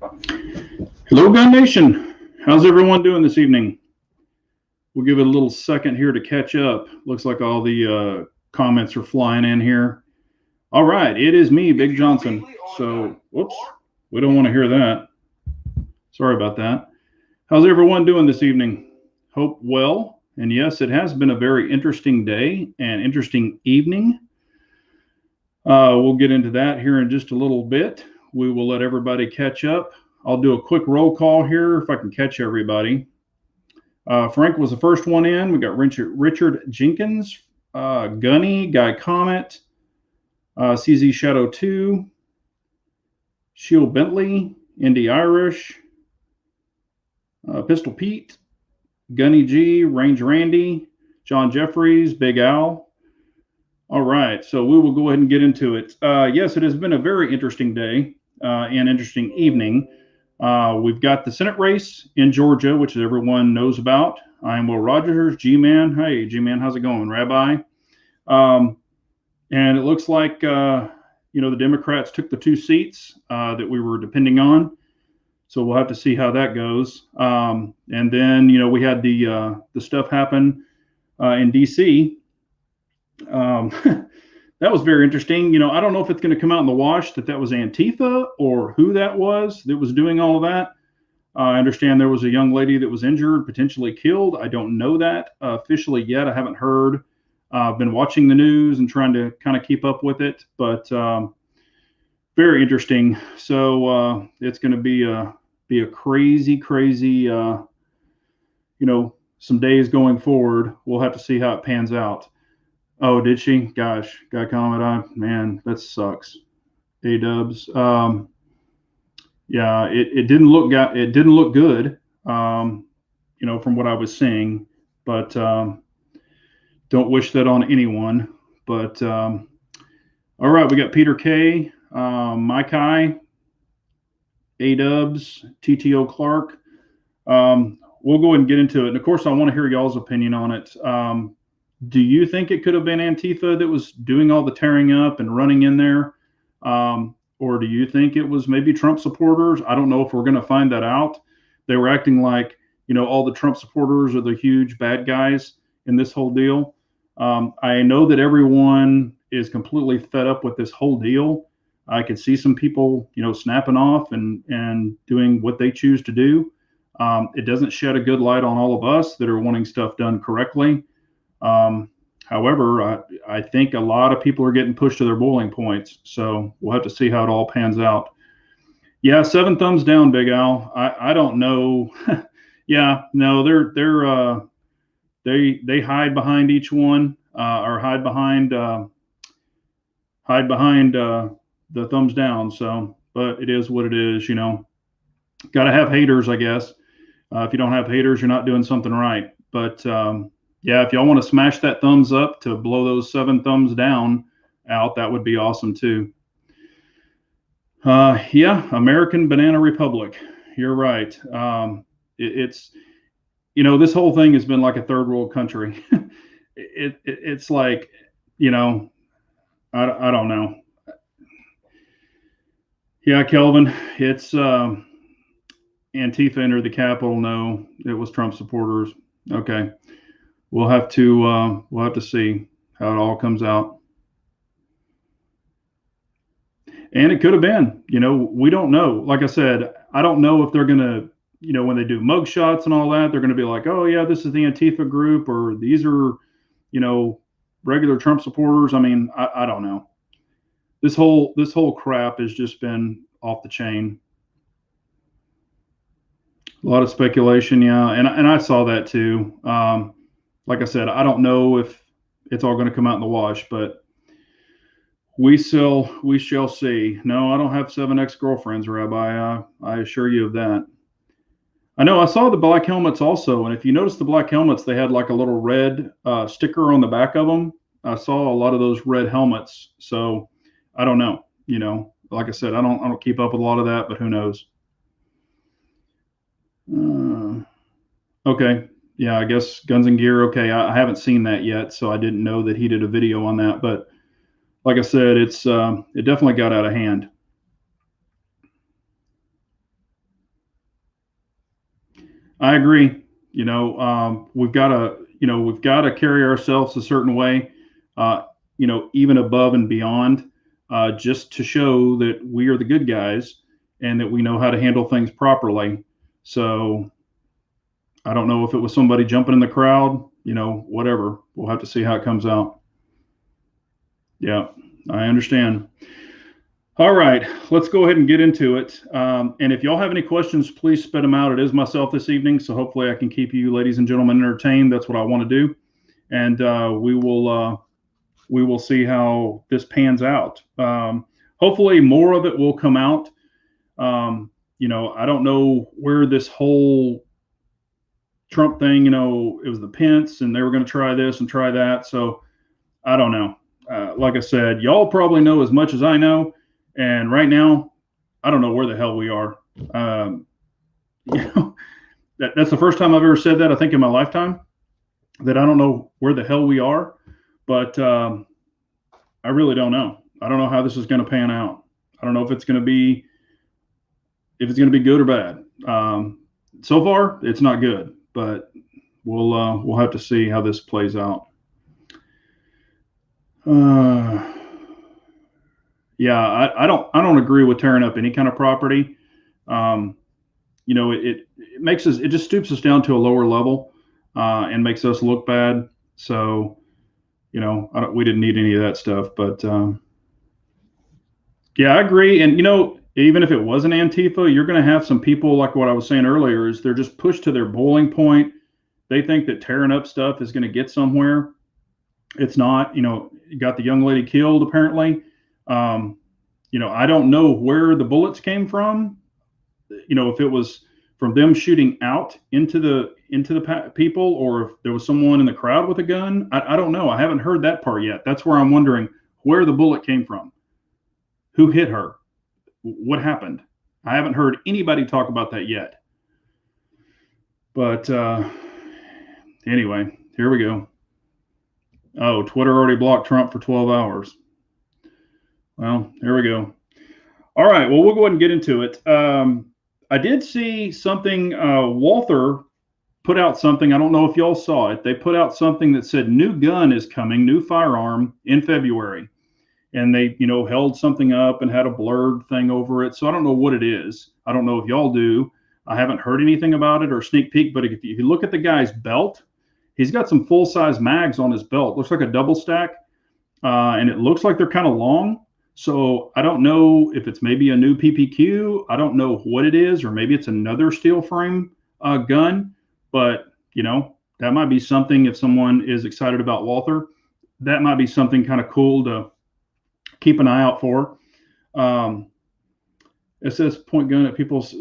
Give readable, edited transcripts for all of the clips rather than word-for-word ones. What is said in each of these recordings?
Hello, Gun Nation. How's everyone doing this evening? We'll give it a little second here to catch up. Looks like all the comments are flying in here. All right, it is me, Big Johnson. So, whoops, we don't want to hear that. Sorry about that. How's everyone doing this evening? Hope well. And yes, it has been a very interesting day and interesting evening. We'll get into that here in just a little bit. We will let everybody catch up. I'll do a quick roll call here if I can catch everybody. Frank was the first one in. We got Richard Jenkins, Gunny, Guy Comet, CZ Shadow 2, Shield Bentley, Indy Irish, Pistol Pete, Gunny G, Range Randy, John Jeffries, Big Al. All right, so we will go ahead and get into it. Yes, it has been a very interesting day and interesting evening. We've got the Senate race in Georgia, which everyone knows about. I'm Will Rogers, G-Man. Hey, G-Man, how's it going, Rabbi? And it looks like, the Democrats took the 2 seats that we were depending on. So we'll have to see how that goes. And then, we had the stuff happen in D.C. That was very interesting. I don't know if it's going to come out in the wash that was Antifa or who that was doing all of that. I understand there was a young lady that was injured, potentially killed. I don't know that officially yet. I haven't heard. I've been watching the news and trying to kind of keep up with it, but very interesting. So it's going to be a crazy, some days going forward. We'll have to see how it pans out. Oh, did she? Gosh, Guy Comet, man, that sucks. A-dubs. Yeah, it didn't look good, from what I was seeing, but don't wish that on anyone. But all right, we got Peter K, Mike I, A-dubs, TTO Clark. We'll go ahead and get into it. And of course, I want to hear y'all's opinion on it. Do you think it could have been Antifa that was doing all the tearing up and running in there? Or do you think it was maybe Trump supporters? I don't know if we're going to find that out. They were acting like, all the Trump supporters are the huge bad guys in this whole deal. I know that everyone is completely fed up with this whole deal. I could see some people, snapping off and doing what they choose to do. It doesn't shed a good light on all of us that are wanting stuff done correctly. However, I think a lot of people are getting pushed to their boiling points, so we'll have to see how it all pans out. Yeah, 7 thumbs down, Big Al. I don't know. Yeah, no, they hide behind each one, or hide behind the thumbs down. So, but it is what it is. Got to have haters, I guess. If you don't have haters, you're not doing something right. But yeah, if y'all want to smash that thumbs up to blow those 7 thumbs down out, that would be awesome too. Yeah, American Banana Republic. You're right. It's this whole thing has been like a third world country. It's like, I don't know. Yeah, Kelvin, it's Antifa entered the Capitol. No, it was Trump supporters. Okay. We'll have to see how it all comes out. And it could have been, we don't know. Like I said, I don't know if they're going to, when they do mug shots and all that, they're going to be like, oh yeah, this is the Antifa group, or these are, regular Trump supporters. I mean, I don't know. This whole crap has just been off the chain. A lot of speculation. Yeah. And I saw that too. Like I said, I don't know if it's all going to come out in the wash, but we shall see. No, I don't have 7 ex-girlfriends, Rabbi. I assure you of that. I know I saw the black helmets also, and if you notice the black helmets, they had like a little red sticker on the back of them. I saw a lot of those red helmets, so I don't know. Like I said, I don't keep up with a lot of that, but who knows? Okay. Yeah, I guess Guns and Gear. Okay, I haven't seen that yet, so I didn't know that he did a video on that. But like I said, it definitely got out of hand. I agree. We've got to, we've got to carry ourselves a certain way, uh, even above and beyond, just to show that we are the good guys and that we know how to handle things properly. So I don't know if it was somebody jumping in the crowd, whatever. We'll have to see how it comes out. Yeah, I understand. All right, let's go ahead and get into it. And if y'all have any questions, please spit them out. It is myself this evening, so hopefully I can keep you, ladies and gentlemen, entertained. That's what I want to do, and we will see how this pans out. Hopefully, more of it will come out. I don't know where this whole Trump thing. It was the Pence, and they were going to try this and try that. So I don't know. Like I said, y'all probably know as much as I know. And right now, I don't know where the hell we are. That's the first time I've ever said that, I think, in my lifetime, that I don't know where the hell we are. But I really don't know. I don't know how this is going to pan out. I don't know if it's going to be good or bad. So far, it's not good, but we'll have to see how this plays out. Yeah, I don't agree with tearing up any kind of property. It makes us, it just stoops us down to a lower level, and makes us look bad. So, we didn't need any of that stuff. But yeah, I agree. And even if it wasn't Antifa, you're going to have some people, like what I was saying earlier, is they're just pushed to their boiling point. They think that tearing up stuff is going to get somewhere. It's not. You got the young lady killed apparently. I don't know where the bullets came from. If it was from them shooting out into the people, or if there was someone in the crowd with a gun. I don't know. I haven't heard that part yet. That's where I'm wondering where the bullet came from. Who hit her? What happened? I haven't heard anybody talk about that yet. But anyway, here we go. Oh, Twitter already blocked Trump for 12 hours. Well, here we go. All right. Well, we'll go ahead and get into it. I did see something. Walther put out something. I don't know if y'all saw it. They put out something that said new gun is coming, new firearm in February. And they, held something up and had a blurred thing over it. So I don't know what it is. I don't know if y'all do. I haven't heard anything about it or sneak peek. But if you look at the guy's belt, he's got some full-size mags on his belt. Looks like a double stack. And it looks like they're kind of long. So I don't know if it's maybe a new PPQ. I don't know what it is, or maybe it's another steel frame gun. But, that might be something, if someone is excited about Walther, that might be something kind of cool to keep an eye out for. It says point gun at people's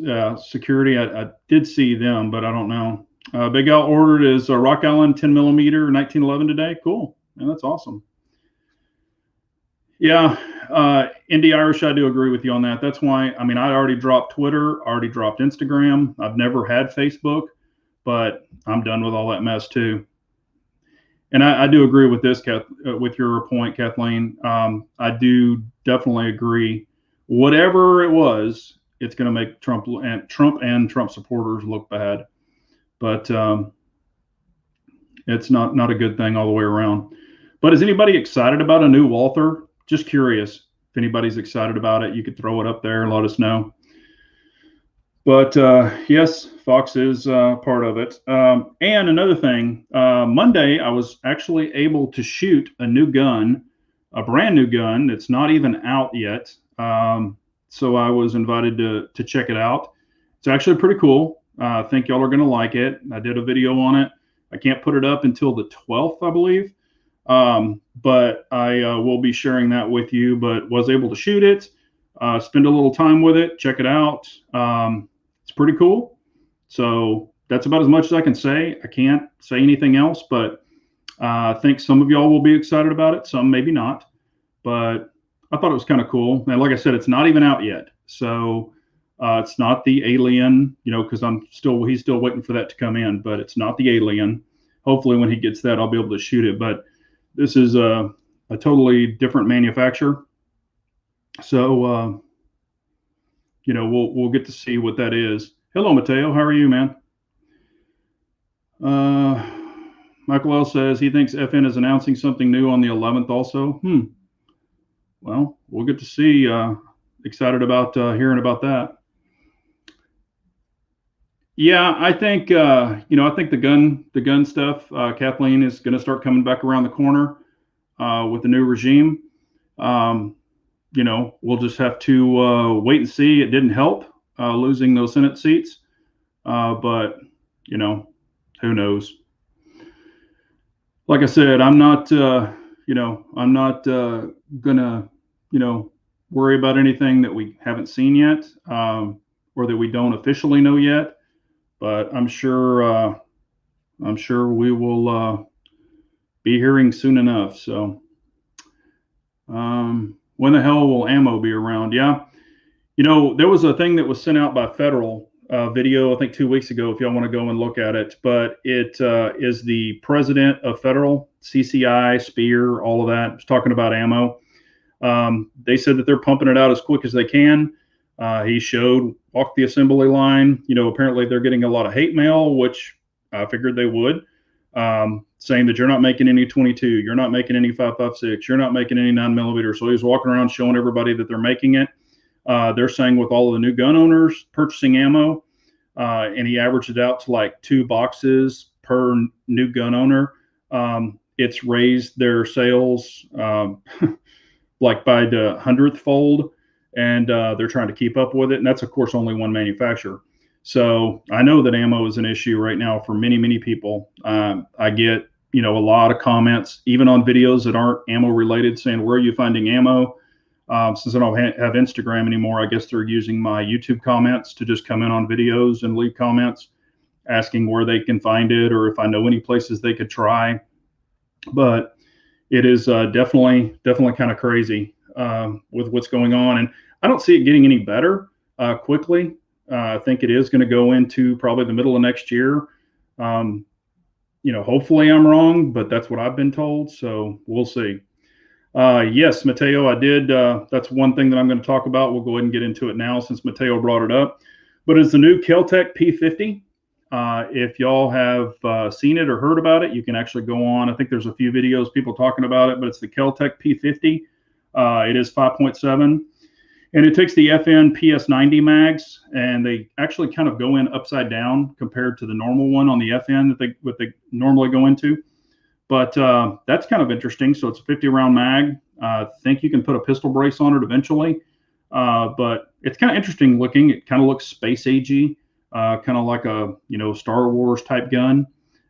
security. I did see them, but I don't know. Big Al ordered his Rock Island 10 millimeter 1911 today. Cool. Man, that's awesome. Yeah, Indie Irish, I do agree with you on that. That's why, I already dropped Twitter, already dropped Instagram. I've never had Facebook, but I'm done with all that mess too. And I do agree with this, with your point, Kathleen. I do definitely agree. Whatever it was, it's going to make Trump and Trump supporters look bad. But it's not a good thing all the way around. But is anybody excited about a new Walther? Just curious if anybody's excited about it. You could throw it up there and let us know. But yes, Fox is part of it. And another thing, Monday I was actually able to shoot a new gun, a brand new gun. It's not even out yet. So I was invited to check it out. It's actually pretty cool. I think y'all are going to like it. I did a video on it. I can't put it up until the 12th, I believe. But I will be sharing that with you, but was able to shoot it, spend a little time with it, check it out. It's pretty cool. So that's about as much as I can say. I can't say anything else, but I think some of y'all will be excited about it. Some maybe not, but I thought it was kind of cool. And like I said, it's not even out yet. So it's not the Alien, because he's still waiting for that to come in, but it's not the Alien. Hopefully when he gets that, I'll be able to shoot it. But this is a totally different manufacturer. So, we'll get to see what that is. Hello, Mateo. How are you, man? Michael L says he thinks FN is announcing something new on the 11th also. Well, we'll get to see. Excited about hearing about that. Yeah, I think I think the gun stuff. Kathleen is going to start coming back around the corner with the new regime. We'll just have to wait and see. It didn't help losing those Senate seats, but who knows? Like I said, I'm not gonna worry about anything that we haven't seen yet, or that we don't officially know yet. But I'm sure we will be hearing soon enough. So, when the hell will ammo be around? Yeah, there was a thing that was sent out by Federal video, I think 2 weeks ago, if y'all want to go and look at it. But it is the president of Federal, CCI, Spear, all of that. It's talking about ammo. They said that they're pumping it out as quick as they can. He walked the assembly line. Apparently they're getting a lot of hate mail, which I figured they would, saying that you're not making any 22, you're not making any 5.56, you're not making any 9mm. So he's walking around showing everybody that they're making it. They're saying with all of the new gun owners purchasing ammo, and he averaged it out to like 2 boxes per new gun owner. It's raised their sales like by the 100th fold, and they're trying to keep up with it. And that's, of course, only one manufacturer. So I know that ammo is an issue right now for many, many people. I get, a lot of comments, even on videos that aren't ammo related, saying, where are you finding ammo? Since I don't have Instagram anymore, I guess they're using my YouTube comments to just come in on videos and leave comments asking where they can find it or if I know any places they could try. But it is definitely kind of crazy with what's going on. And I don't see it getting any better quickly. I think it is going to go into probably the middle of next year. Hopefully I'm wrong, but that's what I've been told. So we'll see. Yes, Mateo, I did. That's one thing that I'm going to talk about. We'll go ahead and get into it now since Mateo brought it up. But it's the new Kel-Tec P50. If y'all have seen it or heard about it, you can actually go on. I think there's a few videos, people talking about it, but it's the Kel-Tec P50. It is 5.7. And it takes the FN PS90 mags, and they actually kind of go in upside down compared to the normal one on the FN that they normally go into. But that's kind of interesting. So it's a 50-round mag. I think you can put a pistol brace on it eventually. But it's kind of interesting looking. It kind of looks space agey, kind of like a Star Wars type gun.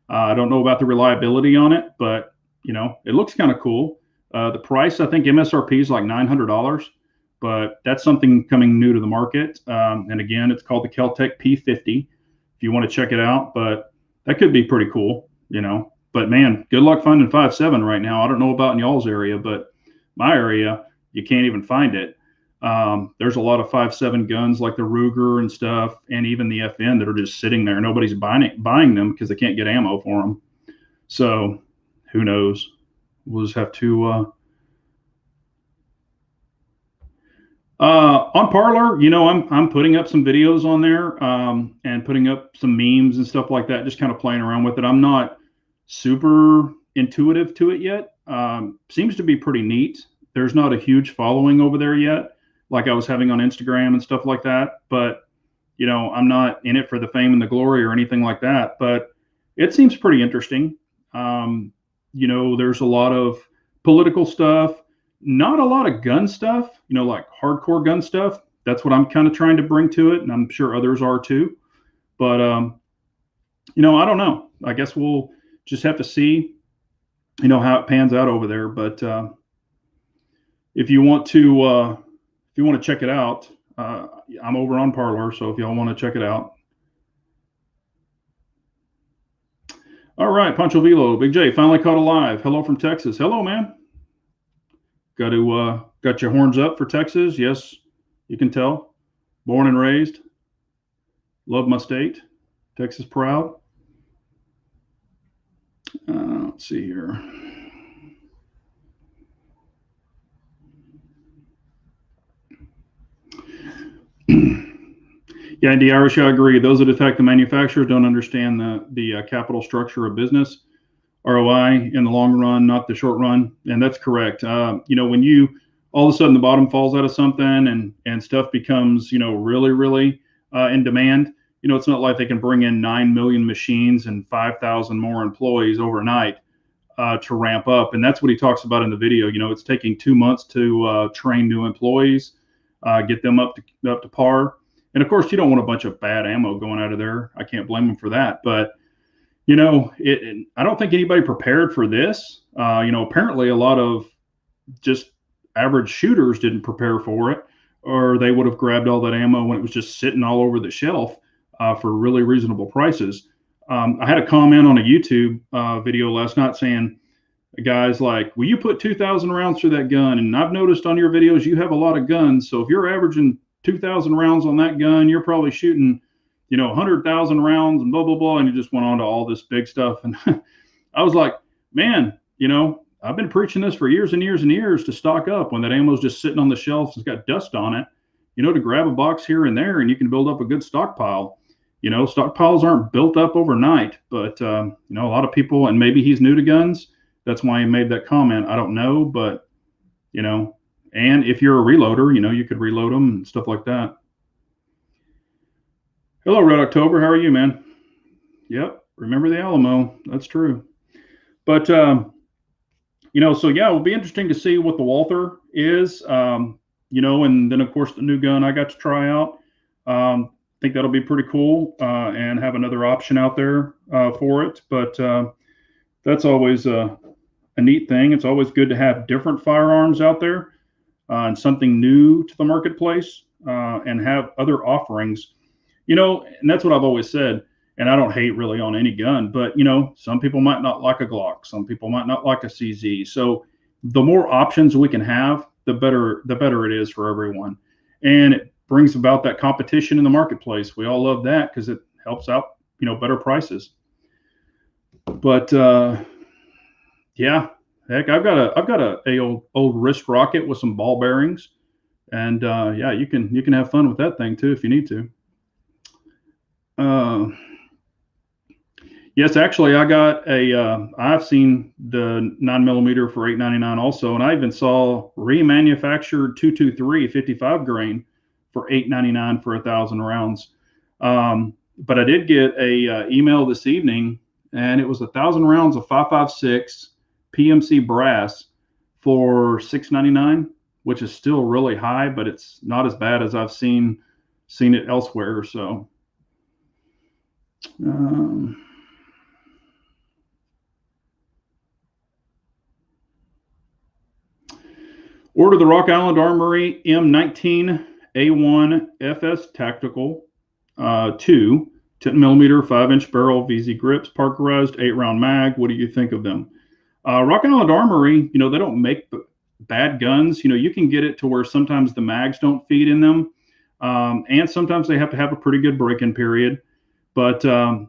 I don't know about the reliability on it, but it looks kind of cool. The price, I think MSRP is like $900, but that's something coming new to the market. And again, it's called the Kel-Tec P50. If you want to check it out, but that could be pretty cool, But man, good luck finding 5.7 right now. I don't know about in y'all's area, but my area, you can't even find it. There's a lot of 5.7 guns like the Ruger and stuff, and even the FN that are just sitting there. Nobody's buying them because they can't get ammo for them. So who knows? We'll just have to. On Parler, I'm putting up some videos on there and putting up some memes and stuff like that, just kind of playing around with it. I'm not super intuitive to it yet. Seems to be pretty neat. There's not a huge following over there yet, like I was having on Instagram and stuff like that. But, I'm not in it for the fame and the glory or anything like that. But it seems pretty interesting. There's a lot of political stuff, not a lot of gun stuff, like hardcore gun stuff. That's what I'm kind of trying to bring to it. And I'm sure others are too. But, I don't know. I guess we'll just have to see, how it pans out over there. But if you want to check it out, I'm over on Parler. So if y'all want to check it out. All right, Pancho Vilo, Big J, finally caught alive. Hello from Texas. Hello, man. Got your horns up for Texas? Yes, you can tell. Born and raised. Love my state. Texas proud. Let's see here. Yeah, and Irish, I agree. Those that attack the manufacturers don't understand the capital structure of business, ROI in the long run, not the short run, and that's correct. When you all of a sudden the bottom falls out of something and stuff becomes really in demand. It's not like they can bring in 9 million machines and 5,000 more employees overnight to ramp up, and that's what he talks about in the video. It's taking 2 months to train new employees, get them up to par. And of course, you don't want a bunch of bad ammo going out of there. I can't blame them for that. But I don't think anybody prepared for this. Apparently a lot of just average shooters didn't prepare for it, or they would have grabbed all that ammo when it was just sitting all over the shelf for really reasonable prices. I had a comment on a YouTube video last night saying, guys, like, will you put 2,000 rounds through that gun? And I've noticed on your videos you have a lot of guns. So if you're averaging 2,000 rounds on that gun, you're probably shooting 100,000 rounds and blah blah blah. And he just went on to all this big stuff. And I was like, man, I've been preaching this for years and years and years to stock up when that ammo's just sitting on the shelves, it's got dust on it, to grab a box here and there, and you can build up a good stockpile. Stockpiles aren't built up overnight, but a lot of people, and maybe he's new to guns, that's why he made that comment. I don't know, but and if you're a reloader, you could reload them and stuff like that. Hello, Red October. How are you, man? Yep. Remember the Alamo. That's true. But, so yeah, it'll be interesting to see what the Walther is, and then, of course, the new gun I got to try out. I think that'll be pretty cool and have another option out there for it. But that's always a neat thing. It's always good to have different firearms out there and something new to the marketplace and have other offerings. And that's what I've always said. And I don't hate really on any gun, but some people might not like a Glock. Some people might not like a CZ. So the more options we can have, the better it is for everyone. And it brings about that competition in the marketplace. We all love that because it helps out, better prices. But yeah, heck, I've got a old wrist rocket with some ball bearings, and yeah, you can have fun with that thing too if you need to. Yes, actually, I got I've seen the 9mm for $8.99 also, and I even saw remanufactured 223 55 grain for $8.99 for 1,000 rounds. But I did get a email this evening, and it was 1,000 rounds of 5.56 PMC brass for $6.99, which is still really high, but it's not as bad as I've seen it elsewhere. So. Order the Rock Island Armory M19 A1 FS Tactical 2 10mm 5-inch barrel VZ grips, parkerized 8-round mag. What do you think of them? Rock Island Armory, they don't make bad guns. You can get it to where sometimes the mags don't feed in them, and sometimes they have to have a pretty good break-in period. But the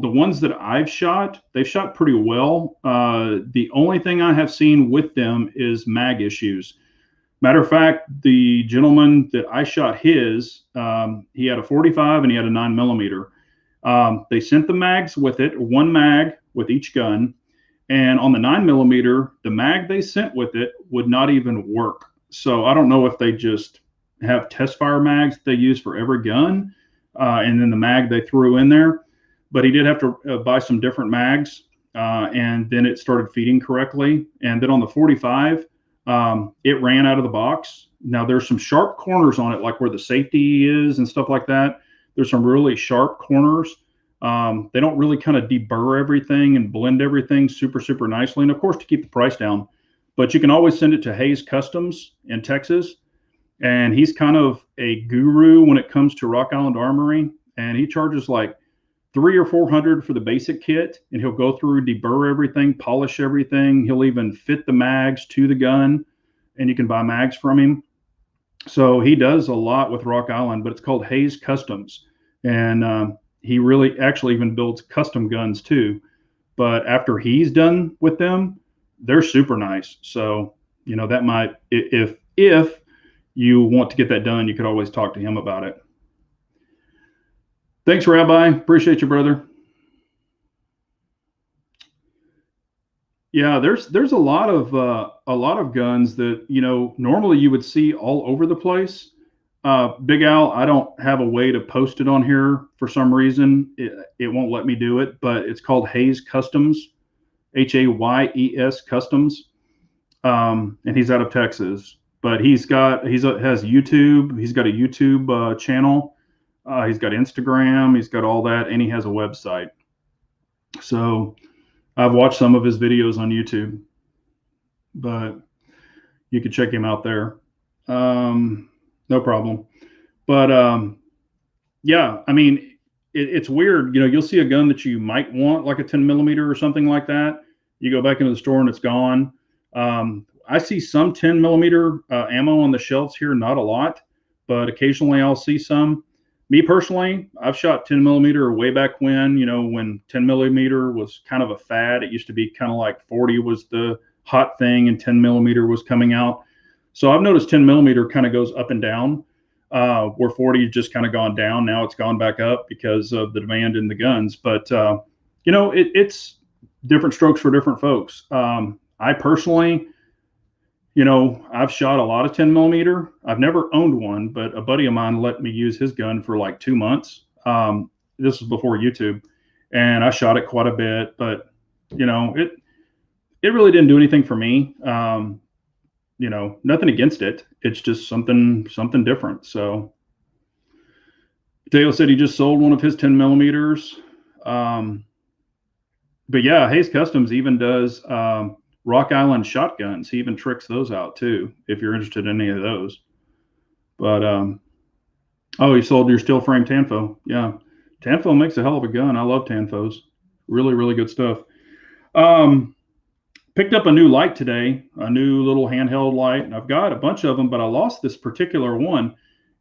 ones that I've shot, they've shot pretty well. The only thing I have seen with them is mag issues. Matter of fact, the gentleman that I shot his, he had a 45 and he had a 9mm. They sent the mags with it, one mag with each gun. And on the 9mm, the mag they sent with it would not even work. So I don't know if they just have test fire mags they use for every gun, and then the mag they threw in there. But he did have to buy some different mags, and then it started feeding correctly. And then on the 45, it ran out of the box. Now there's some sharp corners on it, like where the safety is and stuff like that. There's some really sharp corners. They don't really kind of deburr everything and blend everything super nicely. And of course, to keep the price down, but you can always send it to Hayes Customs in Texas. And he's kind of a guru when it comes to Rock Island Armory. And he charges like $300 or $400 for the basic kit, and he'll go through, deburr everything, polish everything. He'll even fit the mags to the gun, and you can buy mags from him. So he does a lot with Rock Island, but it's called Hayes Customs. And he really actually even builds custom guns too. But after he's done with them, they're super nice. So, that might, if you want to get that done, you could always talk to him about it. Thanks, Rabbi. Appreciate you, brother. Yeah, there's a lot of guns that, you know, normally you would see all over the place. Big Al, I don't have a way to post it on here for some reason. It won't let me do it, but it's called Hayes Customs, Hayes Customs, and he's out of Texas. But has YouTube. He's got a YouTube channel. He's got Instagram. He's got all that, and he has a website. So I've watched some of his videos on YouTube, but you could check him out there. No problem. But yeah, I mean, it's weird. You know, you'll see a gun that you might want, like a 10 millimeter or something like that. You go back into the store and it's gone. I see some 10 millimeter ammo on the shelves here, not a lot, but occasionally I'll see some. Me personally, I've shot 10 millimeter way back when, you know, when 10 millimeter was kind of a fad. It used to be kind of like 40 was the hot thing and 10 millimeter was coming out. So I've noticed 10 millimeter kind of goes up and down, where 40 just kind of gone down. Now it's gone back up because of the demand in the guns. But, you know, it's different strokes for different folks. I personally, you know, I've shot a lot of 10 millimeter. I've never owned one, but a buddy of mine let me use his gun for like 2 months. This was before YouTube, and I shot it quite a bit, but you know, it really didn't do anything for me. You know, nothing against it. It's just something different. So Dale said he just sold one of his 10 millimeters. But yeah, Hayes Customs even does Rock Island shotguns. He even tricks those out too, if you're interested in any of those. But oh, he sold your steel frame Tanfo. Yeah, Tanfo makes a hell of a gun. I love Tanfos. Really, really good stuff. Picked up a new light today, a new little handheld light. And I've got a bunch of them, but I lost this particular one.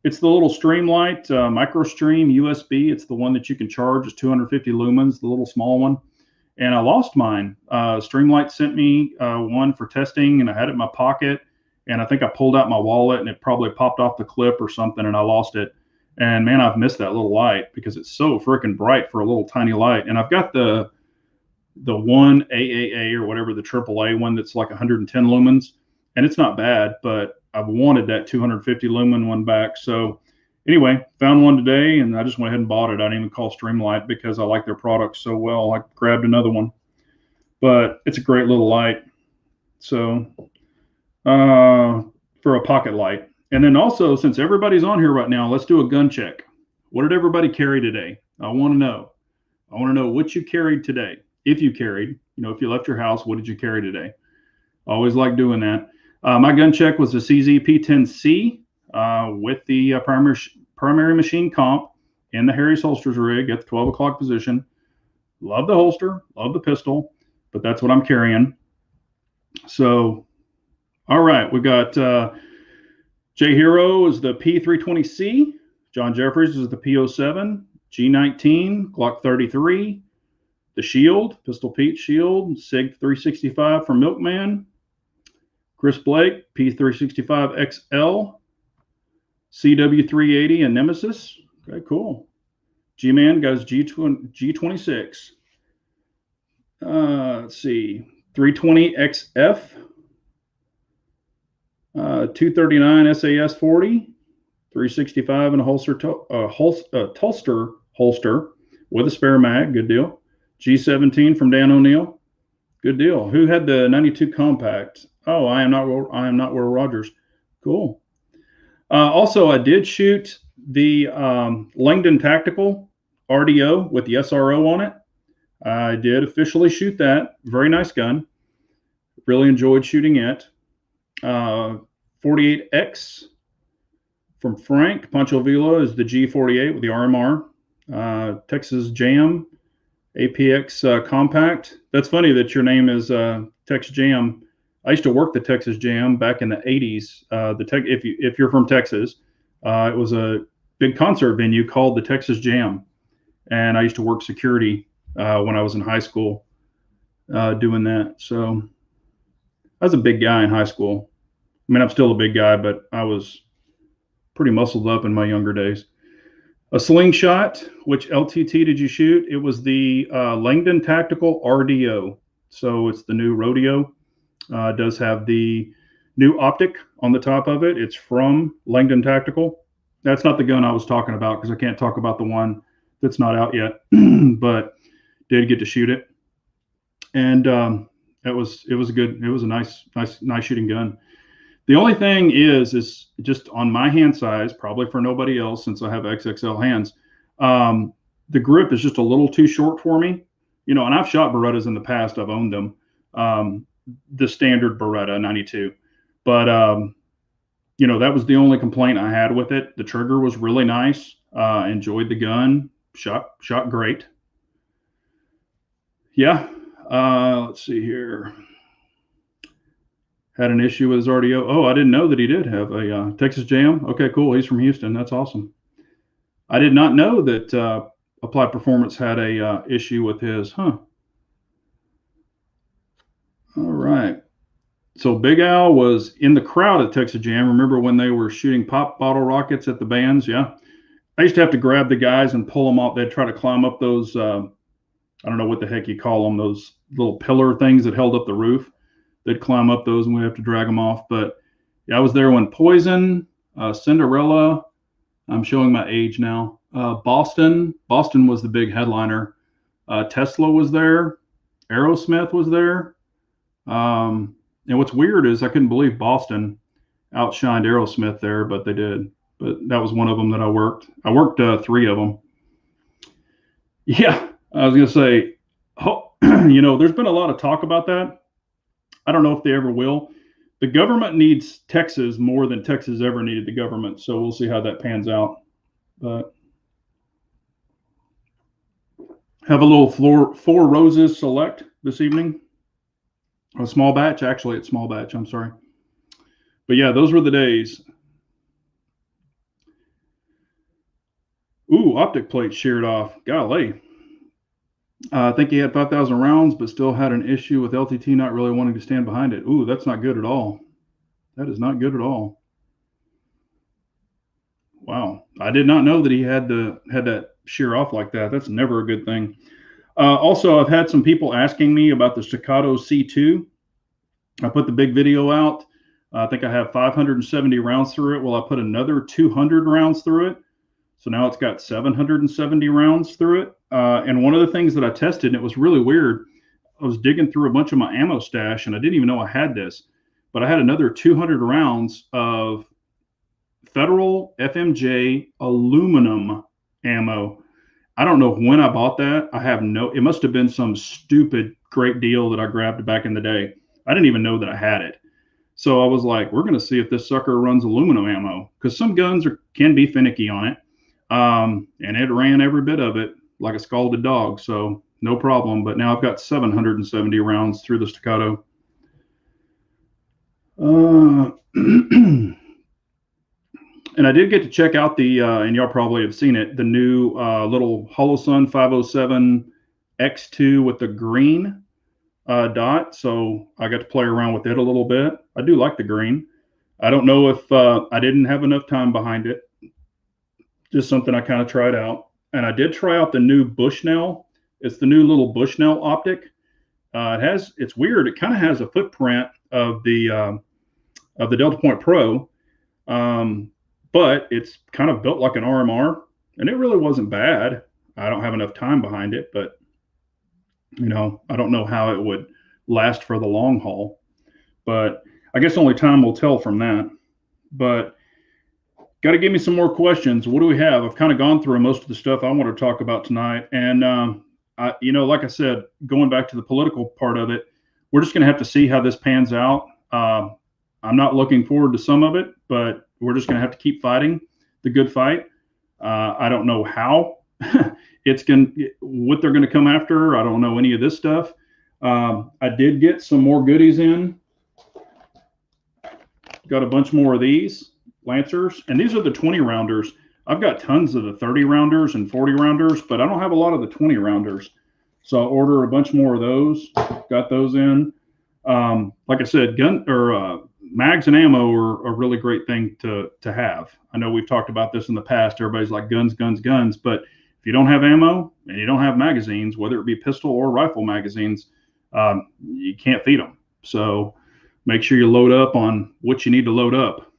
It's the little Stream light, Micro Stream USB. It's the one that you can charge. It's 250 lumens, the little small one. And I lost mine. Streamlight sent me one for testing, and I had it in my pocket. And I think I pulled out my wallet, and it probably popped off the clip or something, and I lost it. And man, I've missed that little light because it's so freaking bright for a little tiny light. And I've got the one AAA or whatever, the AAA one that's like 110 lumens, and it's not bad, but I've wanted that 250 lumen one back. So anyway, found one today, and I just went ahead and bought it. I didn't even call Streamlight because I like their products so well. I grabbed another one, but it's a great little light. So for a pocket light. And then also, since everybody's on here right now, let's do a gun check. What did everybody carry today? I want to know. I want to know what you carried today. If you carried, you know, if you left your house, what did you carry today? Always like doing that. My gun check was the CZ P10C with the primary machine comp in the Harry's holsters rig at the 12 o'clock position. Love the holster, love the pistol, but that's what I'm carrying. So, all right, we got J Hero is the P320C, John Jeffries is the P07, G19, Glock 33, the Shield, Pistol Pete Shield, SIG 365 from Milkman, Chris Blake, P365 XL, CW380 and Nemesis. Okay, cool. G-Man got his G26. Let's see, 320XF, 239 SAS 40, 365 and a holster with a spare mag. Good deal. G17 from Dan O'Neill. Good deal. Who had the 92 compact? Oh, I am not Will Rogers. Cool. Also, I did shoot the Langdon Tactical RDO with the SRO on it. I did officially shoot that. Very nice gun. Really enjoyed shooting it. 48X from Frank. Pancho Villa is the G48 with the RMR. Texas Jam APX compact. That's funny that your name is Tex Jam. I used to work the Texas Jam back in the 80s. If you're from Texas, it was a big concert venue called the Texas Jam, and I used to work security when I was in high school doing that. So I was a big guy in high school. I mean, I'm still a big guy, but I was pretty muscled up in my younger days. A slingshot. Which LTT did you shoot? It was the Langdon Tactical RDO. So it's the new Rodeo. It does have the new optic on the top of it. It's from Langdon Tactical. That's not the gun I was talking about because I can't talk about the one that's not out yet, but did get to shoot it. And it was a nice shooting gun. The only thing is just on my hand size, probably for nobody else since I have XXL hands, the grip is just a little too short for me. You know, and I've shot Berettas in the past. I've owned them, the standard Beretta 92. But, you know, that was the only complaint I had with it. The trigger was really nice. Enjoyed the gun. Shot great. Yeah. Let's see here. Had an issue with his RDO. Oh, I didn't know that he did have a Texas Jam. Okay, cool. He's from Houston. That's awesome. I did not know that Applied Performance had a issue with his. Huh. All right. So Big Al was in the crowd at Texas Jam. Remember when they were shooting pop bottle rockets at the bands? Yeah. I used to have to grab the guys and pull them off. They'd try to climb up those, I don't know what the heck you call them, those little pillar things that held up the roof. They'd climb up those and we'd have to drag them off. But yeah, I was there when Poison, Cinderella, I'm showing my age now. Boston was the big headliner. Tesla was there. Aerosmith was there. And what's weird is I couldn't believe Boston outshined Aerosmith there, but they did. But that was one of them that I worked. I worked 3 of them. Yeah, I was going to say, you know, there's been a lot of talk about that. I don't know if they ever will. The government needs Texas more than Texas ever needed the government. So we'll see how that pans out. But have a little Four Roses Select this evening. A small batch. Actually, it's small batch. I'm sorry. But yeah, those were the days. Ooh, optic plate sheared off. Golly. I think he had 5,000 rounds, but still had an issue with LTT not really wanting to stand behind it. Ooh, that's not good at all. That is not good at all. Wow. I did not know that he had that shear off like that. That's never a good thing. Also, I've had some people asking me about the Staccato C2. I put the big video out. I think I have 570 rounds through it. Well, I put another 200 rounds through it. So now it's got 770 rounds through it. And one of the things that I tested, and it was really weird, I was digging through a bunch of my ammo stash, and I didn't even know I had this, but I had another 200 rounds of Federal FMJ aluminum ammo. I don't know when I bought that. It must have been some stupid great deal that I grabbed back in the day. I didn't even know that I had it. So I was like, we're going to see if this sucker runs aluminum ammo, because some guns can be finicky on it. And it ran every bit of it like a scalded dog, so no problem. But now I've got 770 rounds through the Staccato. And I did get to check out and y'all probably have seen it, the new little Holosun 507 X2 with the green dot. So I got to play around with it a little bit. I do like the green. I don't know if I didn't have enough time behind it. Just something I kind of tried out. And I did try out the new Bushnell. It's the new little Bushnell optic. It's weird. It kind of has a footprint of the Delta Point Pro, but it's kind of built like an RMR, and it really wasn't bad. I don't have enough time behind it, but you know, I don't know how it would last for the long haul. But I guess only time will tell from that. But got to give me some more questions. What do we have? I've kind of gone through most of the stuff I want to talk about tonight. And, you know, like I said, going back to the political part of it, we're just going to have to see how this pans out. I'm not looking forward to some of it, but we're just going to have to keep fighting the good fight. I don't know how what they're going to come after. I don't know any of this stuff. I did get some more goodies in. Got a bunch more of these Lancers, and these are the 20 rounders. I've got tons of the 30 rounders and 40 rounders, but I don't have a lot of the 20 rounders. So I'll order a bunch more of those. Got those in. Like I said, mags and ammo are a really great thing to have. I know we've talked about this in the past. Everybody's like guns, guns, guns, but if you don't have ammo and you don't have magazines, whether it be pistol or rifle magazines, you can't feed them. So make sure you load up on what you need to load up.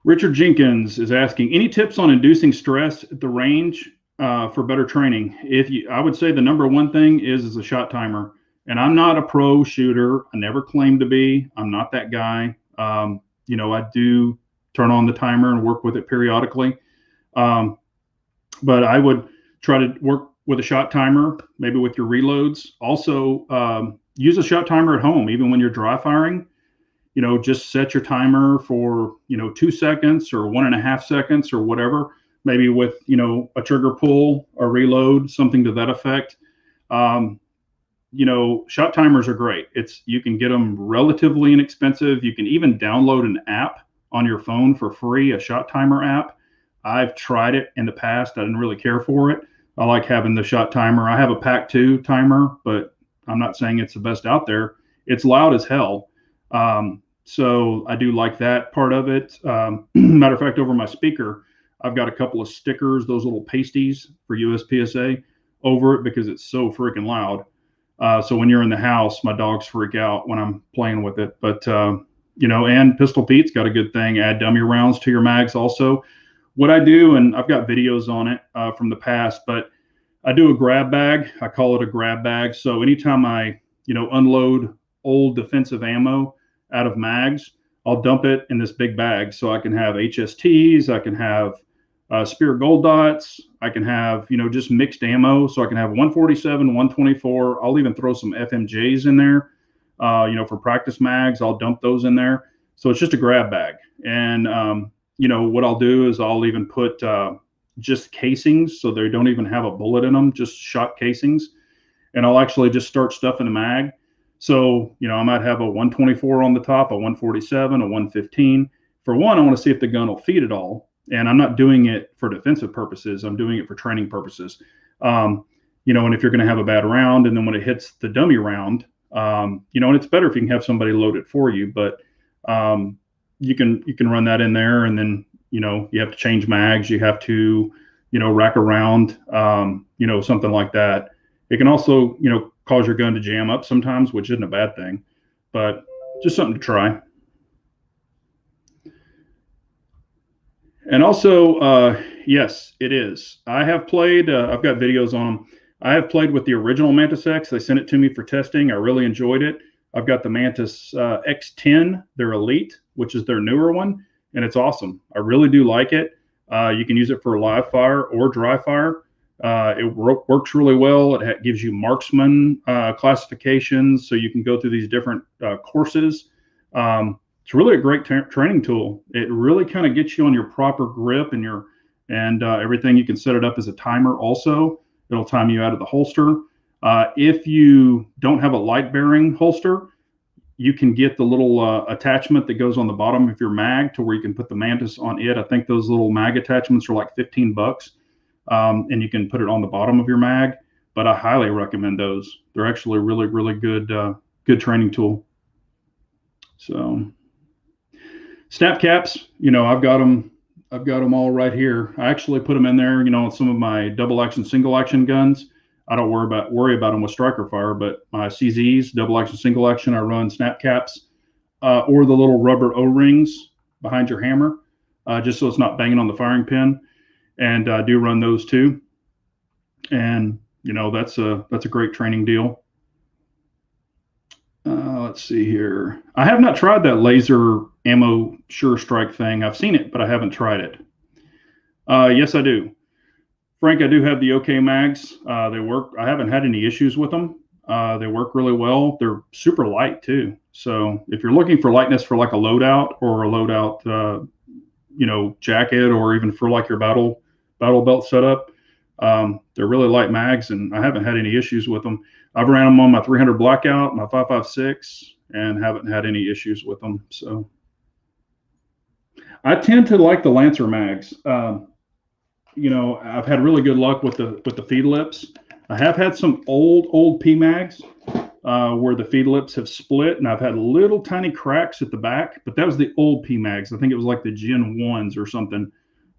Richard Jenkins is asking, any tips on inducing stress at the range for better training? I would say the number one thing is a shot timer. And I'm not a pro shooter. I never claimed to be. I'm not that guy. You know, I do turn on the timer and work with it periodically. But I would try to work with a shot timer, maybe with your reloads. Also, use a shot timer at home, even when you're dry firing. You know, just set your timer for, 2 seconds or 1.5 seconds or whatever, maybe with, a trigger pull or reload, something to that effect. Shot timers are great. You can get them relatively inexpensive. You can even download an app on your phone for free, a shot timer app. I've tried it in the past. I didn't really care for it. I like having the shot timer. I have a Pack 2 timer, but I'm not saying it's the best out there. It's loud as hell. So I do like that part of it. Matter of fact, over my speaker, I've got a couple of stickers, those little pasties for USPSA over it because it's so freaking loud. So when you're in the house, my dogs freak out when I'm playing with it. But, and Pistol Pete's got a good thing. Add dummy rounds to your mags also. What I do, and I've got videos on it from the past, but I do a grab bag. I call it a grab bag. So anytime I, unload old defensive ammo out of mags, I'll dump it in this big bag. So I can have HSTs, I can have Spear Gold Dots, I can have, just mixed ammo. So I can have 147, 124. I'll even throw some FMJs in there, for practice mags. I'll dump those in there. So it's just a grab bag. And, what I'll do is I'll even put just casings. So they don't even have a bullet in them, just shot casings. And I'll actually just start stuffing the mag. So, I might have a 124 on the top, a 147, a 115. For one, I want to see if the gun will feed it all. And I'm not doing it for defensive purposes. I'm doing it for training purposes. And if you're going to have a bad round, and then when it hits the dummy round, and it's better if you can have somebody load it for you, but you can run that in there, and then, you have to change mags. You have to, rack around, something like that. It can also, cause your gun to jam up sometimes, which isn't a bad thing, but just something to try. And also, yes, it is. I have played, I've got videos on them. I have played with the original Mantis X. They sent it to me for testing. I really enjoyed it. I've got the Mantis X10, their Elite, which is their newer one, and it's awesome. I really do like it. You can use it for live fire or dry fire. It works really well. It gives you marksman classifications, so you can go through these different courses. It's really a great training tool. It really kind of gets you on your proper grip and everything. You can set it up as a timer also. It'll time you out of the holster. If you don't have a light bearing holster, you can get the little attachment that goes on the bottom of your mag to where you can put the Mantis on it. I think those little mag attachments are like $15. And you can put it on the bottom of your mag, but I highly recommend those. They're actually really, really good, good training tool. So snap caps, I've got them all right here. I actually put them in there, on some of my double action, single action guns. I don't worry about them with striker fire, but my CZs, double action, single action, I run snap caps, or the little rubber O-rings behind your hammer, just so it's not banging on the firing pin. And I do run those too. And, that's a great training deal. Let's see here. I have not tried that laser ammo Sure Strike thing. I've seen it, but I haven't tried it. Yes, I do. Frank, I do have the OK mags. They work. I haven't had any issues with them. They work really well. They're super light too. So if you're looking for lightness for like a loadout or a loadout, jacket, or even for like your battle belt setup, they're really light mags, and I haven't had any issues with them. I've ran them on my 300 Blackout, my 5.56, and haven't had any issues with them. So I tend to like the Lancer mags. I've had really good luck with the feed lips. I have had some old P mags where the feed lips have split, and I've had little tiny cracks at the back, but that was the old PMags. I think it was like the Gen 1s or something.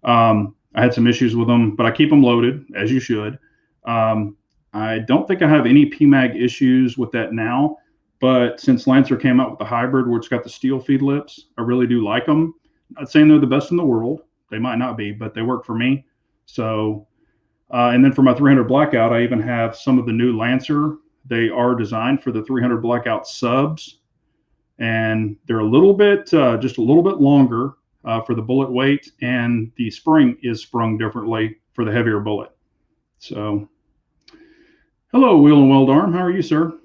I had some issues with them, but I keep them loaded, as you should. I don't think I have any PMag issues with that now, but since Lancer came out with the hybrid where it's got the steel feed lips, I really do like them. Not saying they're the best in the world. They might not be, but they work for me. So, and then for my 300 Blackout, I even have some of the new Lancer. They are designed for the 300 Blackout subs, and they're a little bit, just a little bit longer for the bullet weight, and the spring is sprung differently for the heavier bullet. So, hello, Wheel and Weld Arm. How are you, sir?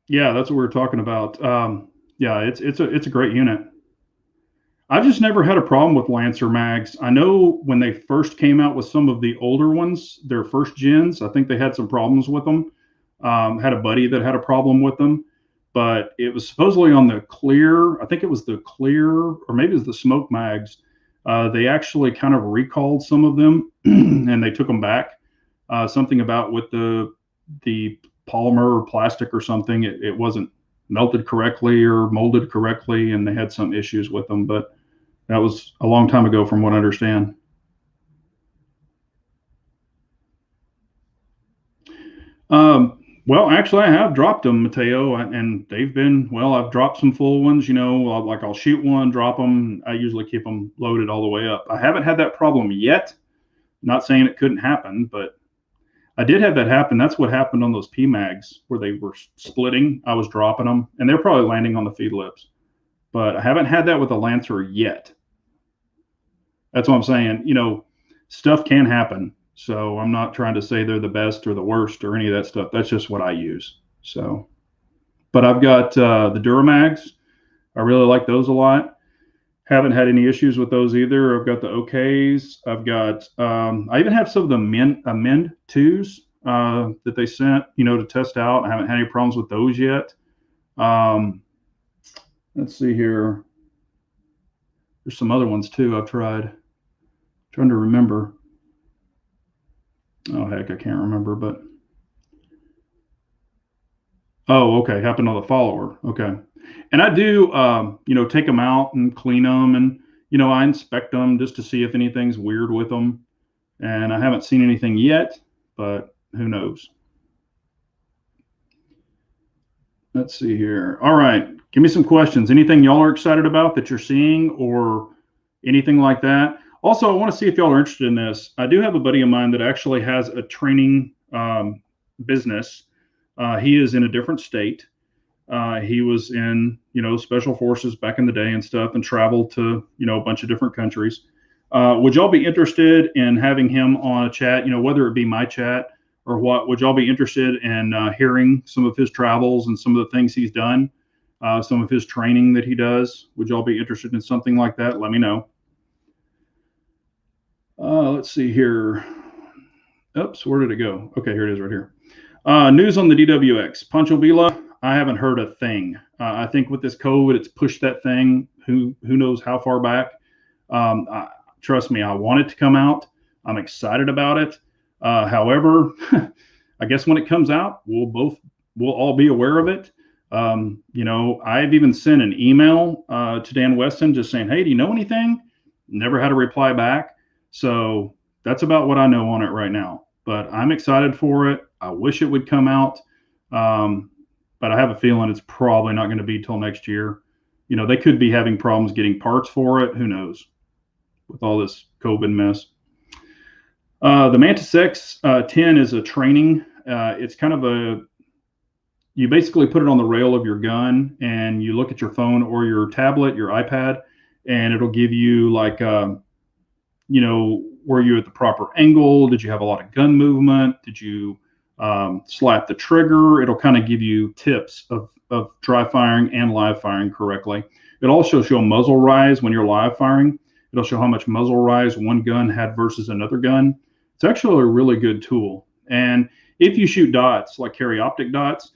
Yeah, that's what we were talking about. Yeah, it's a great unit. I've just never had a problem with Lancer mags. I know when they first came out with some of the older ones, their first gens, I think they had some problems with them. Had a buddy that had a problem with them, but it was supposedly on the clear. I think it was the clear, or maybe it was the smoke mags. They actually kind of recalled some of them and they took them back. Something about with the polymer or plastic or something, it wasn't melted correctly or molded correctly, and they had some issues with them. But that was a long time ago, from what I understand. Well, actually, I have dropped them, Mateo, and they've been, well, I've dropped some full ones, like I'll shoot one, drop them. I usually keep them loaded all the way up. I haven't had that problem yet. Not saying it couldn't happen, but I did have that happen. That's what happened on those PMags where they were splitting. I was dropping them, and they're probably landing on the feed lips. But I haven't had that with a Lancer yet. That's what I'm saying. Stuff can happen. So I'm not trying to say they're the best or the worst or any of that stuff. That's just what I use. So, but I've got the Duramags. I really like those a lot. Haven't had any issues with those either. I've got the OKs. I've got, I even have some of the Mend 2s that they sent, to test out. I haven't had any problems with those yet. Let's see here. There's some other ones too I've tried. Trying to remember. Oh, heck, I can't remember, but. Oh, okay. Happened on the follower. Okay. And I do, take them out and clean them, and, I inspect them just to see if anything's weird with them. And I haven't seen anything yet, but who knows? Let's see here. All right. Give me some questions. Anything y'all are excited about that you're seeing or anything like that? Also, I want to see if y'all are interested in this. I do have a buddy of mine that actually has a training business. He is in a different state. He was in, special forces back in the day and stuff, and traveled to, a bunch of different countries. Would y'all be interested in having him on a chat, whether it be my chat or what? Would y'all be interested in hearing some of his travels and some of the things he's done, some of his training that he does? Would y'all be interested in something like that? Let me know. Let's see here. Oops, where did it go? Okay, here it is right here. News on the DWX. Pancho Villa, I haven't heard a thing. I think with this COVID, it's pushed that thing who knows how far back. Trust me, I want it to come out. I'm excited about it. However, I guess when it comes out, we'll all be aware of it. I've even sent an email to Dan Weston just saying, hey, do you know anything? Never had a reply back. So that's about what I know on it right now. But I'm excited for it. I wish it would come out. But I have a feeling it's probably not going to be till next year. They could be having problems getting parts for it. Who knows? With all this COVID mess. The Mantis X 10 is a training. It's kind of you basically put it on the rail of your gun and you look at your phone or your tablet, your iPad, and it'll give you like, were you at the proper angle? Did you have a lot of gun movement? Did you slap the trigger? It'll kind of give you tips of dry firing and live firing correctly. It also shows muzzle rise when you're live firing. It'll show how much muzzle rise one gun had versus another gun. It's actually a really good tool. And if you shoot dots, like carry optic dots,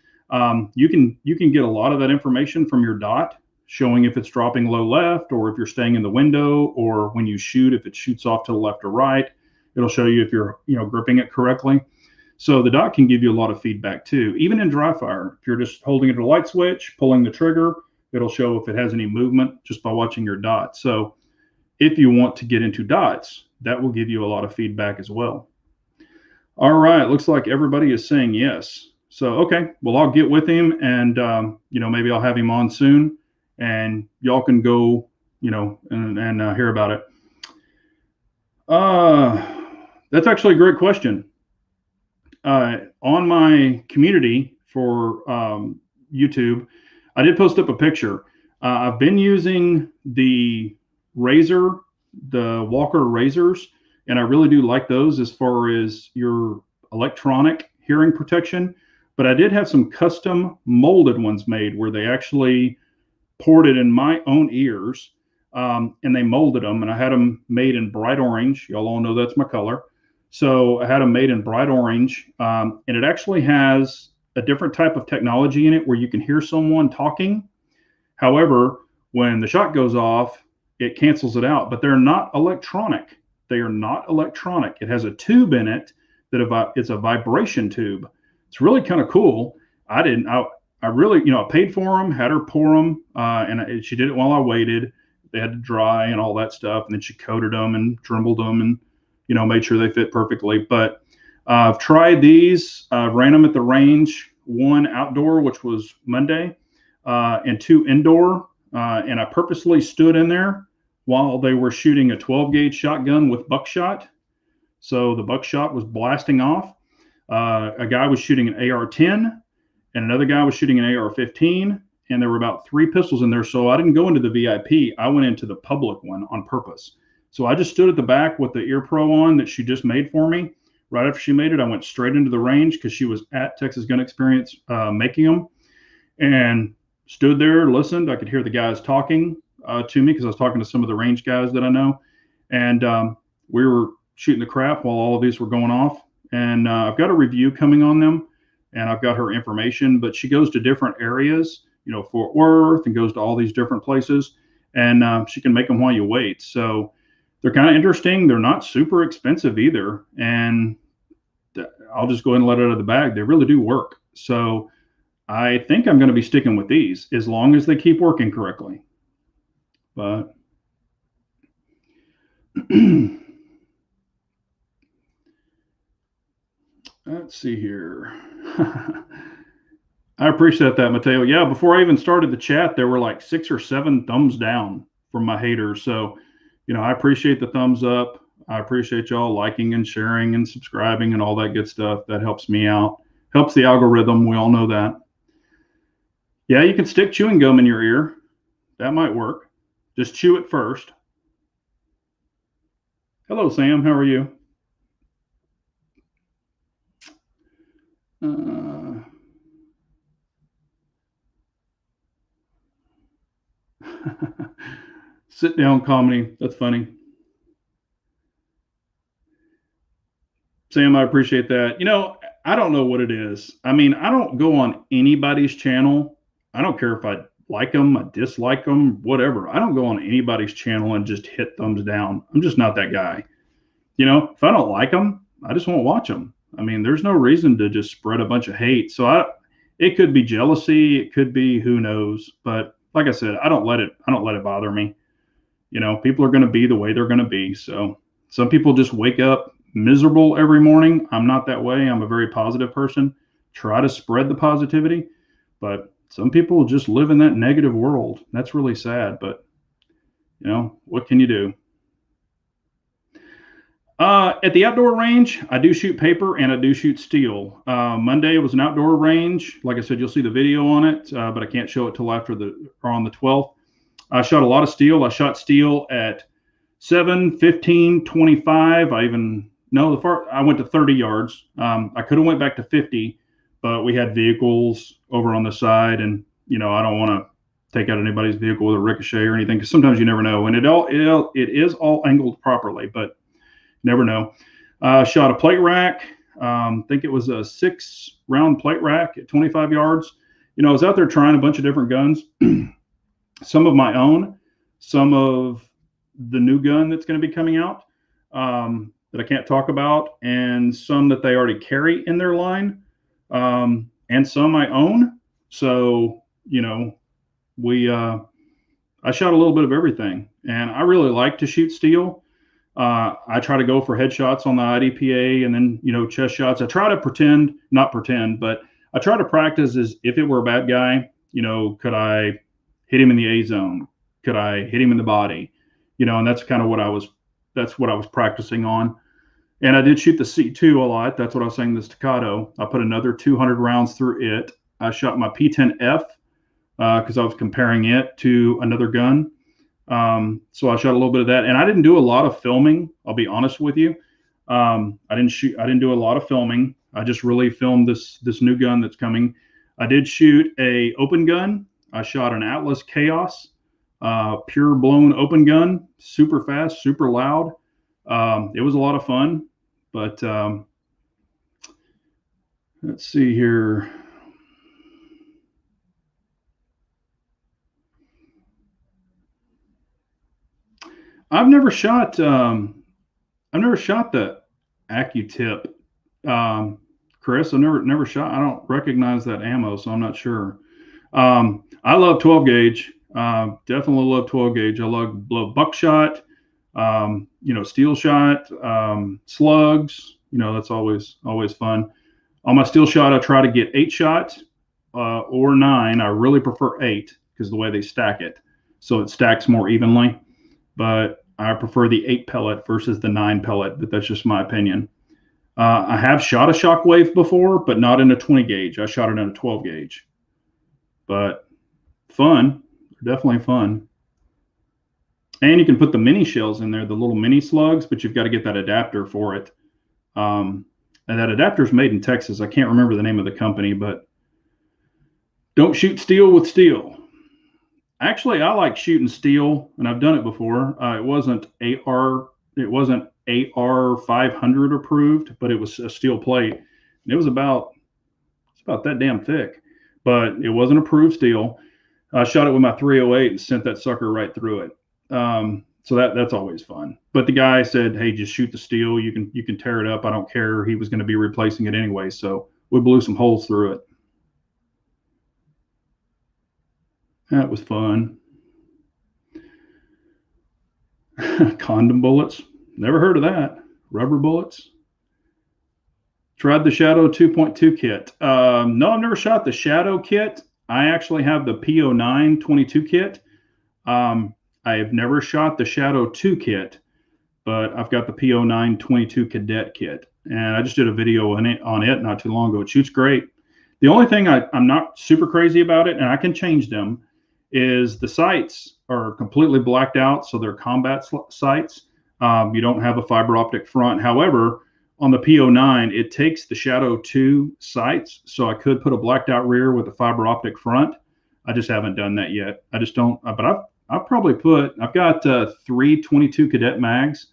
you can get a lot of that information from your dot, showing if it's dropping low left or if you're staying in the window, or when you shoot, if it shoots off to the left or right. It'll show you if you're gripping it correctly. So the dot can give you a lot of feedback too, even in dry fire. If you're just holding it at a light switch, pulling the trigger, it'll show if it has any movement just by watching your dot. So if you want to get into dots, that will give you a lot of feedback as well. All right, looks like everybody is saying yes. So, okay, well, I'll get with him and, maybe I'll have him on soon and y'all can go, and hear about it. That's actually a great question. On my community for YouTube, I did post up a picture. I've been using the Walker razors, and I really do like those as far as your electronic hearing protection. But I did have some custom molded ones made where they actually poured it in my own ears, and they molded them, and I had them made in bright orange. Y'all all know that's my color. So I had them made in bright orange, and it actually has a different type of technology in it where you can hear someone talking. However, when the shot goes off, it cancels it out, but they're not electronic. They are not electronic. It has a tube in it it's a vibration tube. It's really kind of cool. I really, I paid for them, had her pour them, and she did it while I waited. They had to dry and all that stuff, and then she coated them and drembled them and made sure they fit perfectly. But I've tried these, ran them at the range, one outdoor, which was Monday, and two indoor. And I purposely stood in there while they were shooting a 12 gauge shotgun with buckshot. So the buckshot was blasting off. A guy was shooting an AR-10 and another guy was shooting an AR-15. And there were about 3 pistols in there. So I didn't go into the VIP. I went into the public one on purpose. So I just stood at the back with the ear pro on that she just made for me. Right after she made it, I went straight into the range because she was at Texas Gun Experience making them, and stood there, listened. I could hear the guys talking to me because I was talking to some of the range guys that I know. And we were shooting the crap while all of these were going off. And I've got a review coming on them, and I've got her information, but she goes to different areas, Fort Worth, and goes to all these different places, and she can make them while you wait. So they're kind of interesting. They're not super expensive either. And I'll just go ahead and let it out of the bag. They really do work. So I think I'm going to be sticking with these as long as they keep working correctly. But let's see here. I appreciate that, Mateo. Yeah, before I even started the chat, there were like 6 or 7 thumbs down from my haters. So I appreciate the thumbs up. I appreciate y'all liking and sharing and subscribing and all that good stuff. That helps me out. Helps the algorithm. We all know that. Yeah, you can stick chewing gum in your ear. That might work. Just chew it first. Hello, Sam. How are you? Sit down comedy. That's funny. Sam, I appreciate that. I don't know what it is. I mean, I don't go on anybody's channel. I don't care if I like them, I dislike them, whatever. I don't go on anybody's channel and just hit thumbs down. I'm just not that guy. If I don't like them, I just won't watch them. I mean, there's no reason to just spread a bunch of hate. So it could be jealousy. It could be who knows. But like I said, I don't let it bother me. People are going to be the way they're going to be. So some people just wake up miserable every morning. I'm not that way. I'm a very positive person. Try to spread the positivity. But some people just live in that negative world. That's really sad. But, what can you do? At the outdoor range, I do shoot paper and I do shoot steel. Monday was an outdoor range. Like I said, you'll see the video on it, but I can't show it till after on the 12th. I shot a lot of steel. I shot steel at 7, 15, 25. I went to 30 yards. I could have went back to 50, but we had vehicles over on the side, and I don't want to take out anybody's vehicle with a ricochet or anything, because sometimes you never know. And it is all angled properly, but never know. Shot a plate rack. I think it was a 6-round plate rack at 25 yards. I was out there trying a bunch of different guns, some of my own, some of the new gun that's going to be coming out. that I can't talk about, and some that they already carry in their line, and some I own. So, you know, I shot a little bit of everything, and I really like to shoot steel. I try to go for headshots on the IDPA, and then, you know, chest shots. I try to not pretend, but I try to practice as if it were a bad guy. You know, could I hit him in the A zone? Could I hit him in the body? You know, and that's kind of that's what I was practicing on. And I did shoot the C2 a lot. That's what I was saying, the staccato. I put another 200 rounds through it. I shot my P10F because I was comparing it to another gun. So I shot a little bit of that, and I didn't do a lot of filming. I'll be honest with you. I didn't do a lot of filming. I just really filmed this new gun that's coming. I did shoot a open gun. I shot an Atlas Chaos, pure blown open gun, super fast, super loud. It was a lot of fun, but let's see here. I've never shot the AccuTip, Chris. I never shot. I don't recognize that ammo, so I'm not sure. I love 12 gauge. Definitely love 12 gauge. I love buckshot. You know, steel shot, slugs. You know, that's always fun. On my steel shot, I try to get 8 shots or 9. I really prefer 8 because the way they stack it, so it stacks more evenly. But I prefer the 8 pellet versus the 9 pellet, but that's just my opinion. I have shot a shockwave before, but not in a 20 gauge. I shot it in a 12 gauge. But fun, definitely fun. And you can put the mini shells in there, the little mini slugs, but you've got to get that adapter for it. And that adapter is made in Texas. I can't remember the name of the company, but don't shoot steel with steel. Actually, I like shooting steel, and I've done it before. It wasn't AR 500 approved, but it was a steel plate, and it's about that damn thick, but it wasn't approved steel. I shot it with my 308 and sent that sucker right through it. So that's always fun. But the guy said, "Hey, just shoot the steel. You can tear it up. I don't care." He was going to be replacing it anyway, so we blew some holes through it. That was fun. Condom bullets. Never heard of that. Rubber bullets. Tried the Shadow 2.2 kit. No, I've never shot the Shadow kit. I actually have the PO9 22 kit. I have never shot the Shadow 2 kit, but I've got the PO9 22 Cadet kit. And I just did a video on it not too long ago. It shoots great. The only thing I'm not super crazy about it, and I can change them, is the sights are completely blacked out. So they're combat sights. You don't have a fiber optic front. However, on the PO9, it takes the Shadow 2 sights. So I could put a blacked out rear with a fiber optic front. I just haven't done that yet. I just don't, but I've got 3 22 Cadet mags.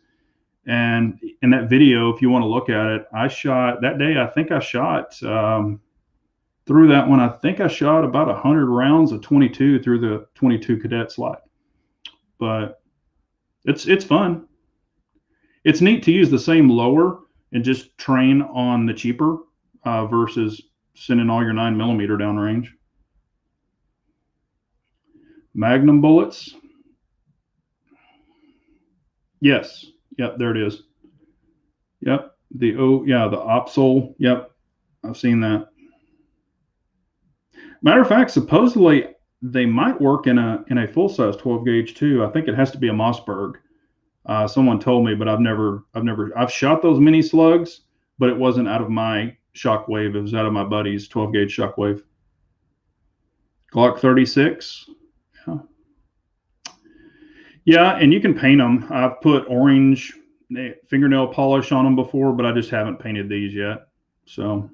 And in that video, if you want to look at it, I shot that day. I think I shot through that one. I think I shot about 100 rounds of 22 through the 22 Cadet slot. But it's fun. It's neat to use the same lower and just train on the cheaper versus sending all your 9mm downrange. Magnum bullets. Yes. Yep. There it is. Yep. The Opsol. Yep. I've seen that. Matter of fact, supposedly they might work in a full size 12 gauge too. I think it has to be a Mossberg. Someone told me, but I've shot those mini slugs, but it wasn't out of my shockwave. It was out of my buddy's 12 gauge shockwave. Glock 36. Yeah. Yeah, and you can paint them. I've put orange fingernail polish on them before, but I just haven't painted these yet. So,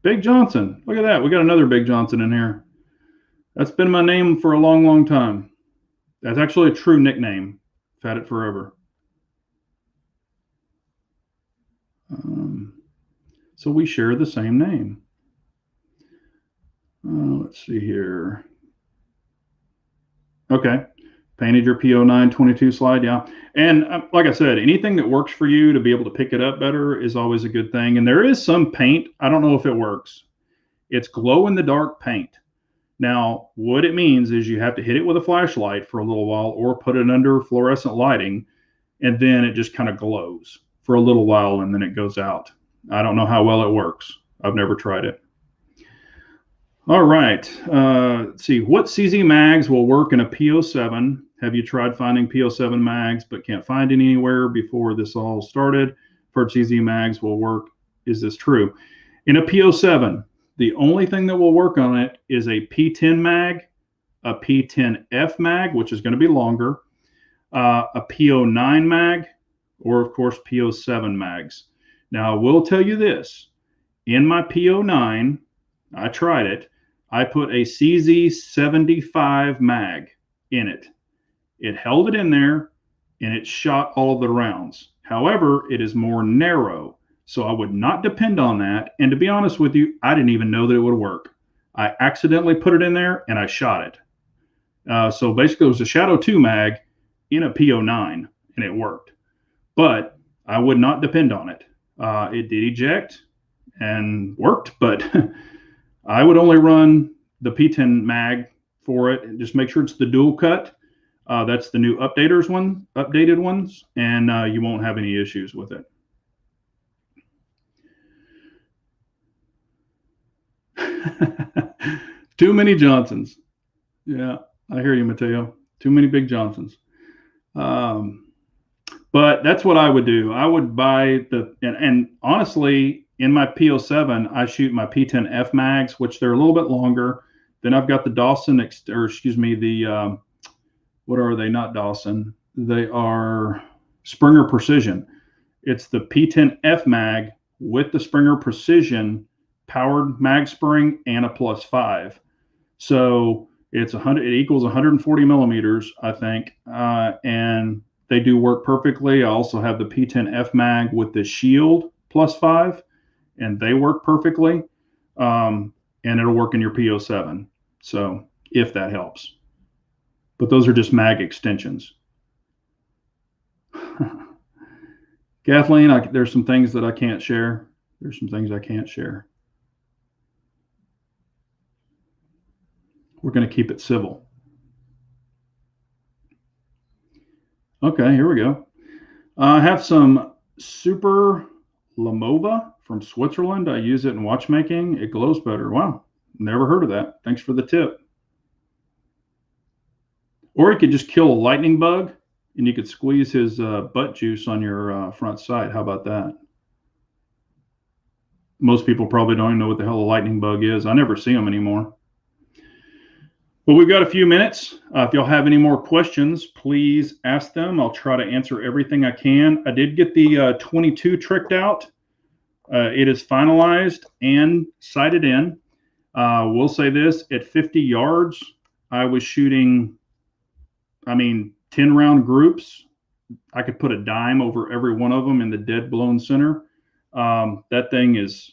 Big Johnson. Look at that. We got another Big Johnson in here. That's been my name for a long, long time. That's actually a true nickname. I've had it forever. So we share the same name. Let's see here. Okay. Painted your PO9 22 slide, yeah. And like I said, anything that works for you to be able to pick it up better is always a good thing. And there is some paint, I don't know if it works. It's glow-in-the-dark paint. Now, what it means is you have to hit it with a flashlight for a little while or put it under fluorescent lighting, and then it just kind of glows for a little while, and then it goes out. I don't know how well it works. I've never tried it. All right. Let's see. What CZ mags will work in a PO7? Have you tried finding PO7 mags but can't find any anywhere before this all started? Heard CZ mags will work. Is this true? In a PO7, the only thing that will work on it is a P10 mag, a P10F mag, which is going to be longer, a PO9 mag, or of course PO7 mags. Now, I will tell you this. In my PO9, I tried it. I put a CZ75 mag in it. It held it in there, and it shot all of the rounds. However, it is more narrow, so I would not depend on that. And to be honest with you, I didn't even know that it would work. I accidentally put it in there, and I shot it. So basically, it was a Shadow 2 mag in a PO9, and it worked. But I would not depend on it. It did eject and worked, but I would only run the P10 mag for it and just make sure it's the dual cut. That's the new updated ones, and you won't have any issues with it. Too many Johnsons. Yeah, I hear you, Mateo. Too many big Johnsons. But that's what I would do. I would buy and honestly, in my PO7, I shoot my P10F mags, which they're a little bit longer. Then I've got the Dawson, what are they? Not Dawson. They are Springer Precision. It's the P10F mag with the Springer Precision powered mag spring and a +5. So it's it equals 140 millimeters, I think, and they do work perfectly. I also have the P10F mag with the Shield +5, and they work perfectly. And it'll work in your PO7. So if that helps, but those are just mag extensions. Kathleen, there's some things that I can't share. There's some things I can't share. We're going to keep it civil. Okay, here we go. I have some Super Lamova from Switzerland. I use it in watchmaking. It glows better. Wow, never heard of that. Thanks for the tip. Or you could just kill a lightning bug, and you could squeeze his butt juice on your front sight. How about that? Most people probably don't even know what the hell a lightning bug is. I never see them anymore. Well, we've got a few minutes. If y'all have any more questions, please ask them. I'll try to answer everything I can. I did get the 22 tricked out. It is finalized and sighted in. We'll say this, at 50 yards, I was shooting, 10 round groups. I could put a dime over every one of them in the dead blown center. That thing is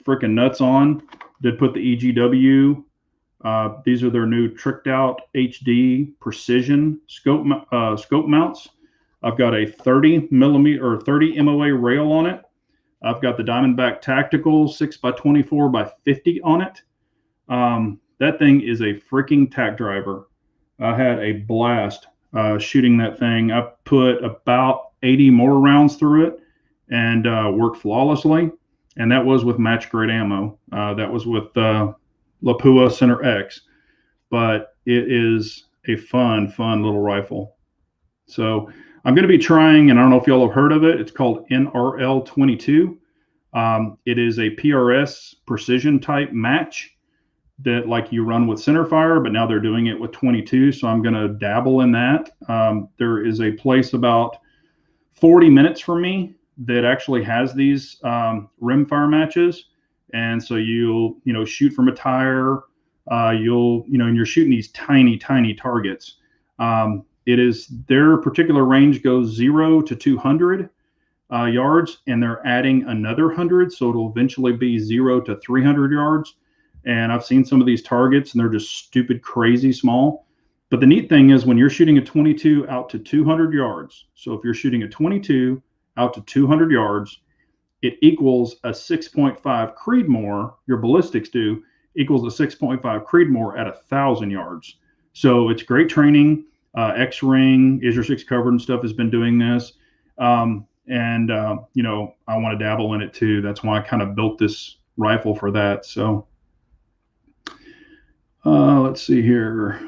freaking nuts on. Did put the EGW. These are their new tricked out HD precision scope mounts. I've got a 30 millimeter or 30 MOA rail on it. I've got the Diamondback Tactical 6x24x50 on it. That thing is a freaking tack driver. I had a blast shooting that thing. I put about 80 more rounds through it and worked flawlessly. And that was with match grade ammo. That was with Lapua Center X. But it is a fun little rifle. So I'm going to be trying, and I don't know if y'all have heard of it. It's called NRL 22. It is a PRS precision type match that like you run with centerfire, but now they're doing it with 22. So I'm going to dabble in that. There is a place about 40 minutes from me that actually has these rimfire matches. And so you'll, shoot from a tire. And you're shooting these tiny targets. It is their particular range goes 0 to 200 yards, and they're adding another 100, so it'll eventually be 0 to 300 yards. And I've seen some of these targets, and they're just stupid, crazy small. But the neat thing is when you're shooting a 22 out to 200 yards, so if you're shooting a 22 out to 200 yards, it equals a 6.5 Creedmoor, your ballistics do, equals a 6.5 Creedmoor at 1,000 yards. So it's great training. X-Ring, Isra 6 Covered and stuff has been doing this. You know, I want to dabble in it too. That's why I kind of built this rifle for that. So let's see here.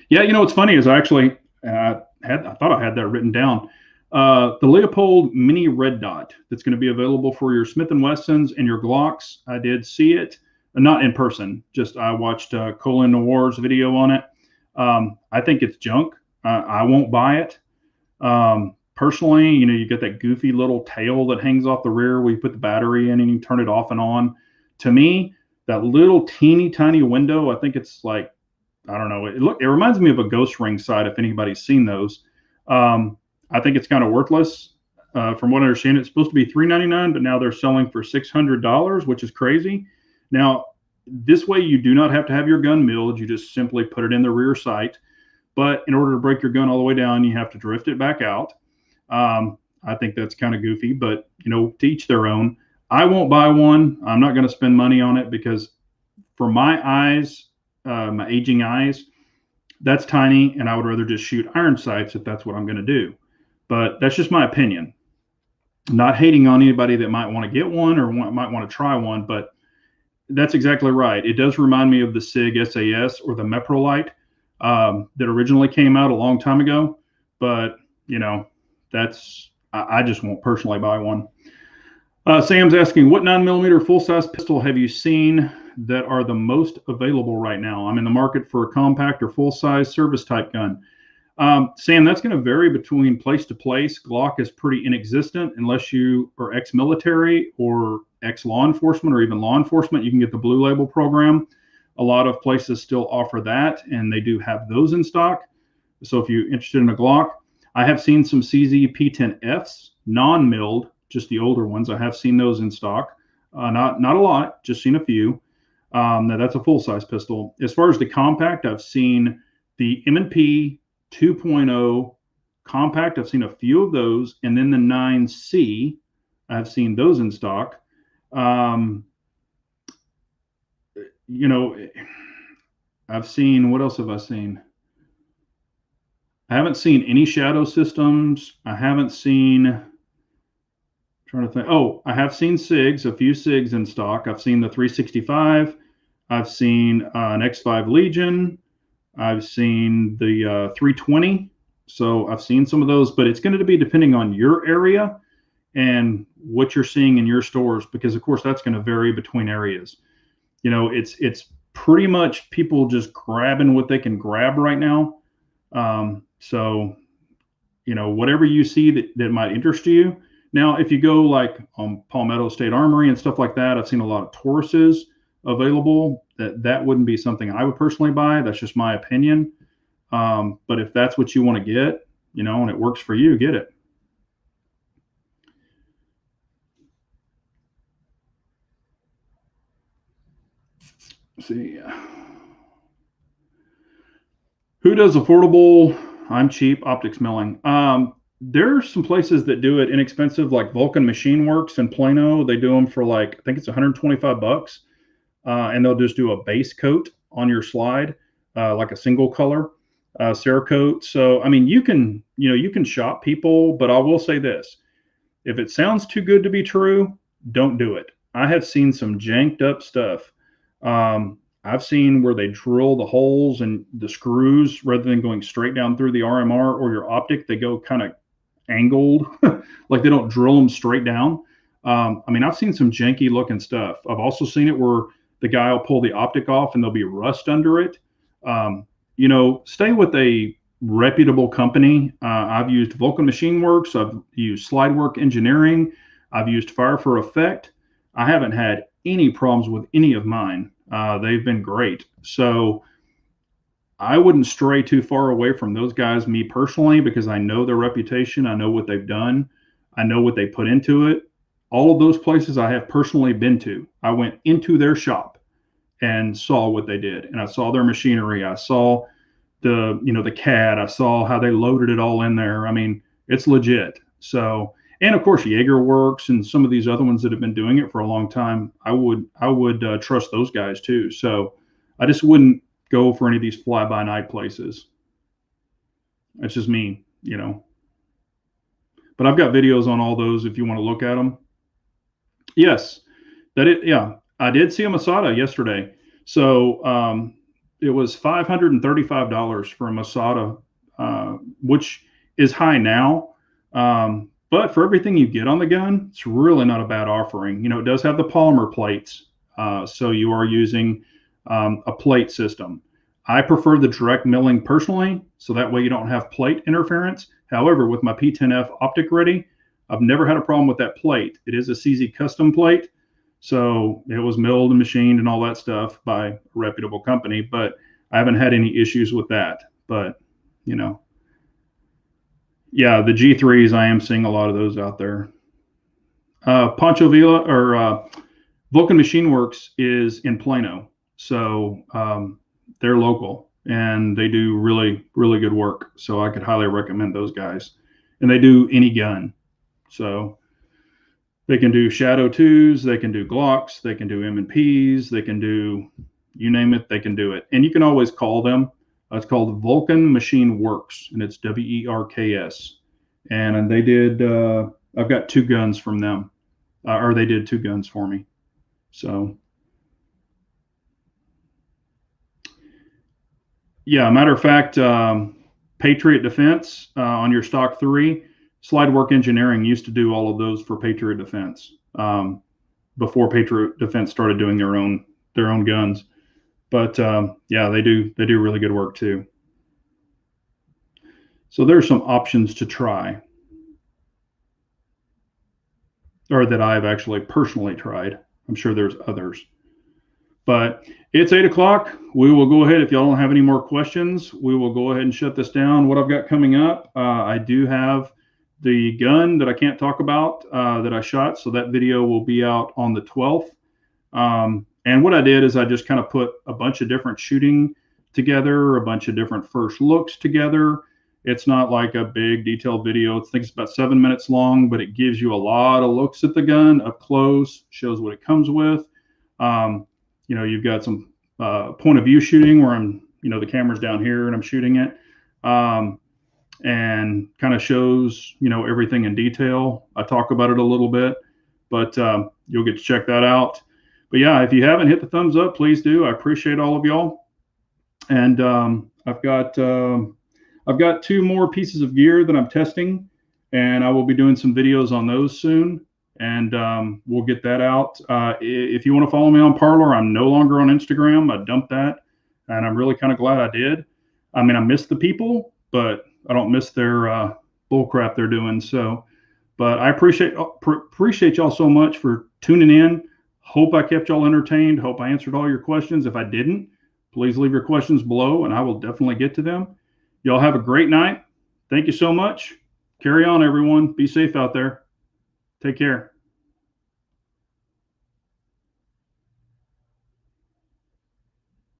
Yeah, you know what's funny is I actually I thought I had that written down. The Leopold Mini Red Dot that's going to be available for your Smith & Wessons and your Glocks. I did see it, not in person. Just I watched Colin Noir's video on it. I think it's junk. I won't buy it. Personally, you know, you get that goofy little tail that hangs off the rear where you put the battery in and you turn it off and on. To me, that little teeny tiny window, I think it's like, I don't know. It reminds me of a ghost ring sight if anybody's seen those. I think it's kind of worthless. From what I understand, it's supposed to be $399, but now they're selling for $600, which is crazy. Now, this way you do not have to have your gun milled. You just simply put it in the rear sight. But in order to break your gun all the way down, you have to drift it back out. I think that's kind of goofy, but you know, to each their own. I won't buy one. I'm not going to spend money on it because for my eyes, my aging eyes, that's tiny, and I would rather just shoot iron sights if that's what I'm going to do. But that's just my opinion. I'm not hating on anybody that might want to get one or might want to try one, but that's exactly right. It does remind me of the SIG SAS or the Meprolite that originally came out a long time ago. But, you know, I just won't personally buy one. Sam's asking, what 9mm full-size pistol have you seen that are the most available right now? I'm in the market for a compact or full-size service-type gun. Sam, that's going to vary between place to place. Glock is pretty inexistent unless you are ex-military or ex-law enforcement or even law enforcement. You can get the Blue Label program. A lot of places still offer that, and they do have those in stock. So if you're interested in a Glock, I have seen some CZ P10Fs, non-milled, just the older ones. I have seen those in stock. Not a lot, just seen a few. Now that's a full-size pistol. As far as the compact, I've seen the M&P 2.0 compact. I've seen a few of those, and then the 9C. I've seen those in stock. You know, I've seen, what else have I seen? I haven't seen any shadow systems. I haven't seen, trying to think. Oh, I have seen SIGs, a few SIGs in stock. I've seen the 365. I've seen an X5 Legion. I've seen the 320. So I've seen some of those, but it's going to be depending on your area and what you're seeing in your stores, because of course that's going to vary between areas. You know, it's pretty much people just grabbing what they can grab right now. So, you know, whatever you see that might interest you. Now, if you go like on Palmetto State Armory and stuff like that, I've seen a lot of Tauruses available. That wouldn't be something I would personally buy. That's just my opinion. But if that's what you want to get, you know, and it works for you, get it. Let's see. Who does affordable, I'm cheap optics milling? There's some places that do it inexpensive, like Vulcan Machine Works in Plano. They do them for like, I think it's 125 bucks. And they'll just do a base coat on your slide, like a single color Cerakote. So, I mean, you can shop people, but I will say this. If it sounds too good to be true, don't do it. I have seen some janked up stuff. I've seen where they drill the holes and the screws rather than going straight down through the RMR or your optic, they go kind of angled, like they don't drill them straight down. I mean, I've seen some janky looking stuff. I've also seen it where the guy will pull the optic off and there'll be rust under it. You know, stay with a reputable company. I've used Vulcan Machine Works. I've used Slidework Engineering. I've used Fire for Effect. I haven't had any problems with any of mine. They've been great. So I wouldn't stray too far away from those guys, me personally, because I know their reputation. I know what they've done. I know what they put into it. All of those places I have personally been to. I went into their shop and saw what they did. And I saw their machinery. I saw the CAD. I saw how they loaded it all in there. I mean, it's legit. So, and of course, Jaeger Works and some of these other ones that have been doing it for a long time. I would trust those guys too. So, I just wouldn't go for any of these fly-by-night places. That's just me, But I've got videos on all those if you want to look at them. Yes, yeah. I did see a Masada yesterday. So it was $535 for a Masada, which is high now. But for everything you get on the gun, it's really not a bad offering. It does have the polymer plates. So you are using a plate system. I prefer the direct milling personally, so that way you don't have plate interference. However, with my P10F optic ready, I've never had a problem with that plate. It is a CZ custom plate, so it was milled and machined and all that stuff by a reputable company, but I haven't had any issues with that. But, yeah, the G3s, I am seeing a lot of those out there. Pancho Villa or Vulcan Machine Works is in Plano, so they're local and they do really, really good work. So I could highly recommend those guys. And they do any gun. So they can do Shadow 2s, they can do Glocks, they can do M&Ps, they can do, you name it, they can do it. And you can always call them. It's called Vulcan Machine Works, and it's WERKS. And they did, I've got 2 guns from them, or they did 2 guns for me. So, yeah, matter of fact, Patriot Defense on your stock 3, Slide Work Engineering used to do all of those for Patriot Defense before Patriot Defense started doing their own guns. But yeah, they do really good work too. So there's some options to try, or that I've actually personally tried. I'm sure there's others. But it's 8 o'clock. We will go ahead. If y'all don't have any more questions, we will go ahead and shut this down. What I've got coming up, I do have the gun that I can't talk about that I shot. So that video will be out on the 12th. And what I did is I just kind of put a bunch of different shooting together, a bunch of different first looks together. It's not like a big detailed video. I think it's about 7 minutes long, but it gives you a lot of looks at the gun up close, shows what it comes with. You've got some point of view shooting where I'm, the camera's down here and I'm shooting it, and kind of shows, everything in detail. I talk about it a little bit, but you'll get to check that out. But yeah, if you haven't hit the thumbs up, please do. I appreciate all of y'all. And I've got 2 more pieces of gear that I'm testing, and I will be doing some videos on those soon. And we'll get that out. If you want to follow me on Parler, I'm no longer on Instagram. I dumped that, and I'm really kind of glad I did. I mean, I miss the people, but I don't miss their bull crap they're doing. So, but I appreciate y'all so much for tuning in. Hope I kept y'all entertained. Hope I answered all your questions. If I didn't, please leave your questions below, and I will definitely get to them. Y'all have a great night. Thank you so much. Carry on, everyone. Be safe out there. Take care.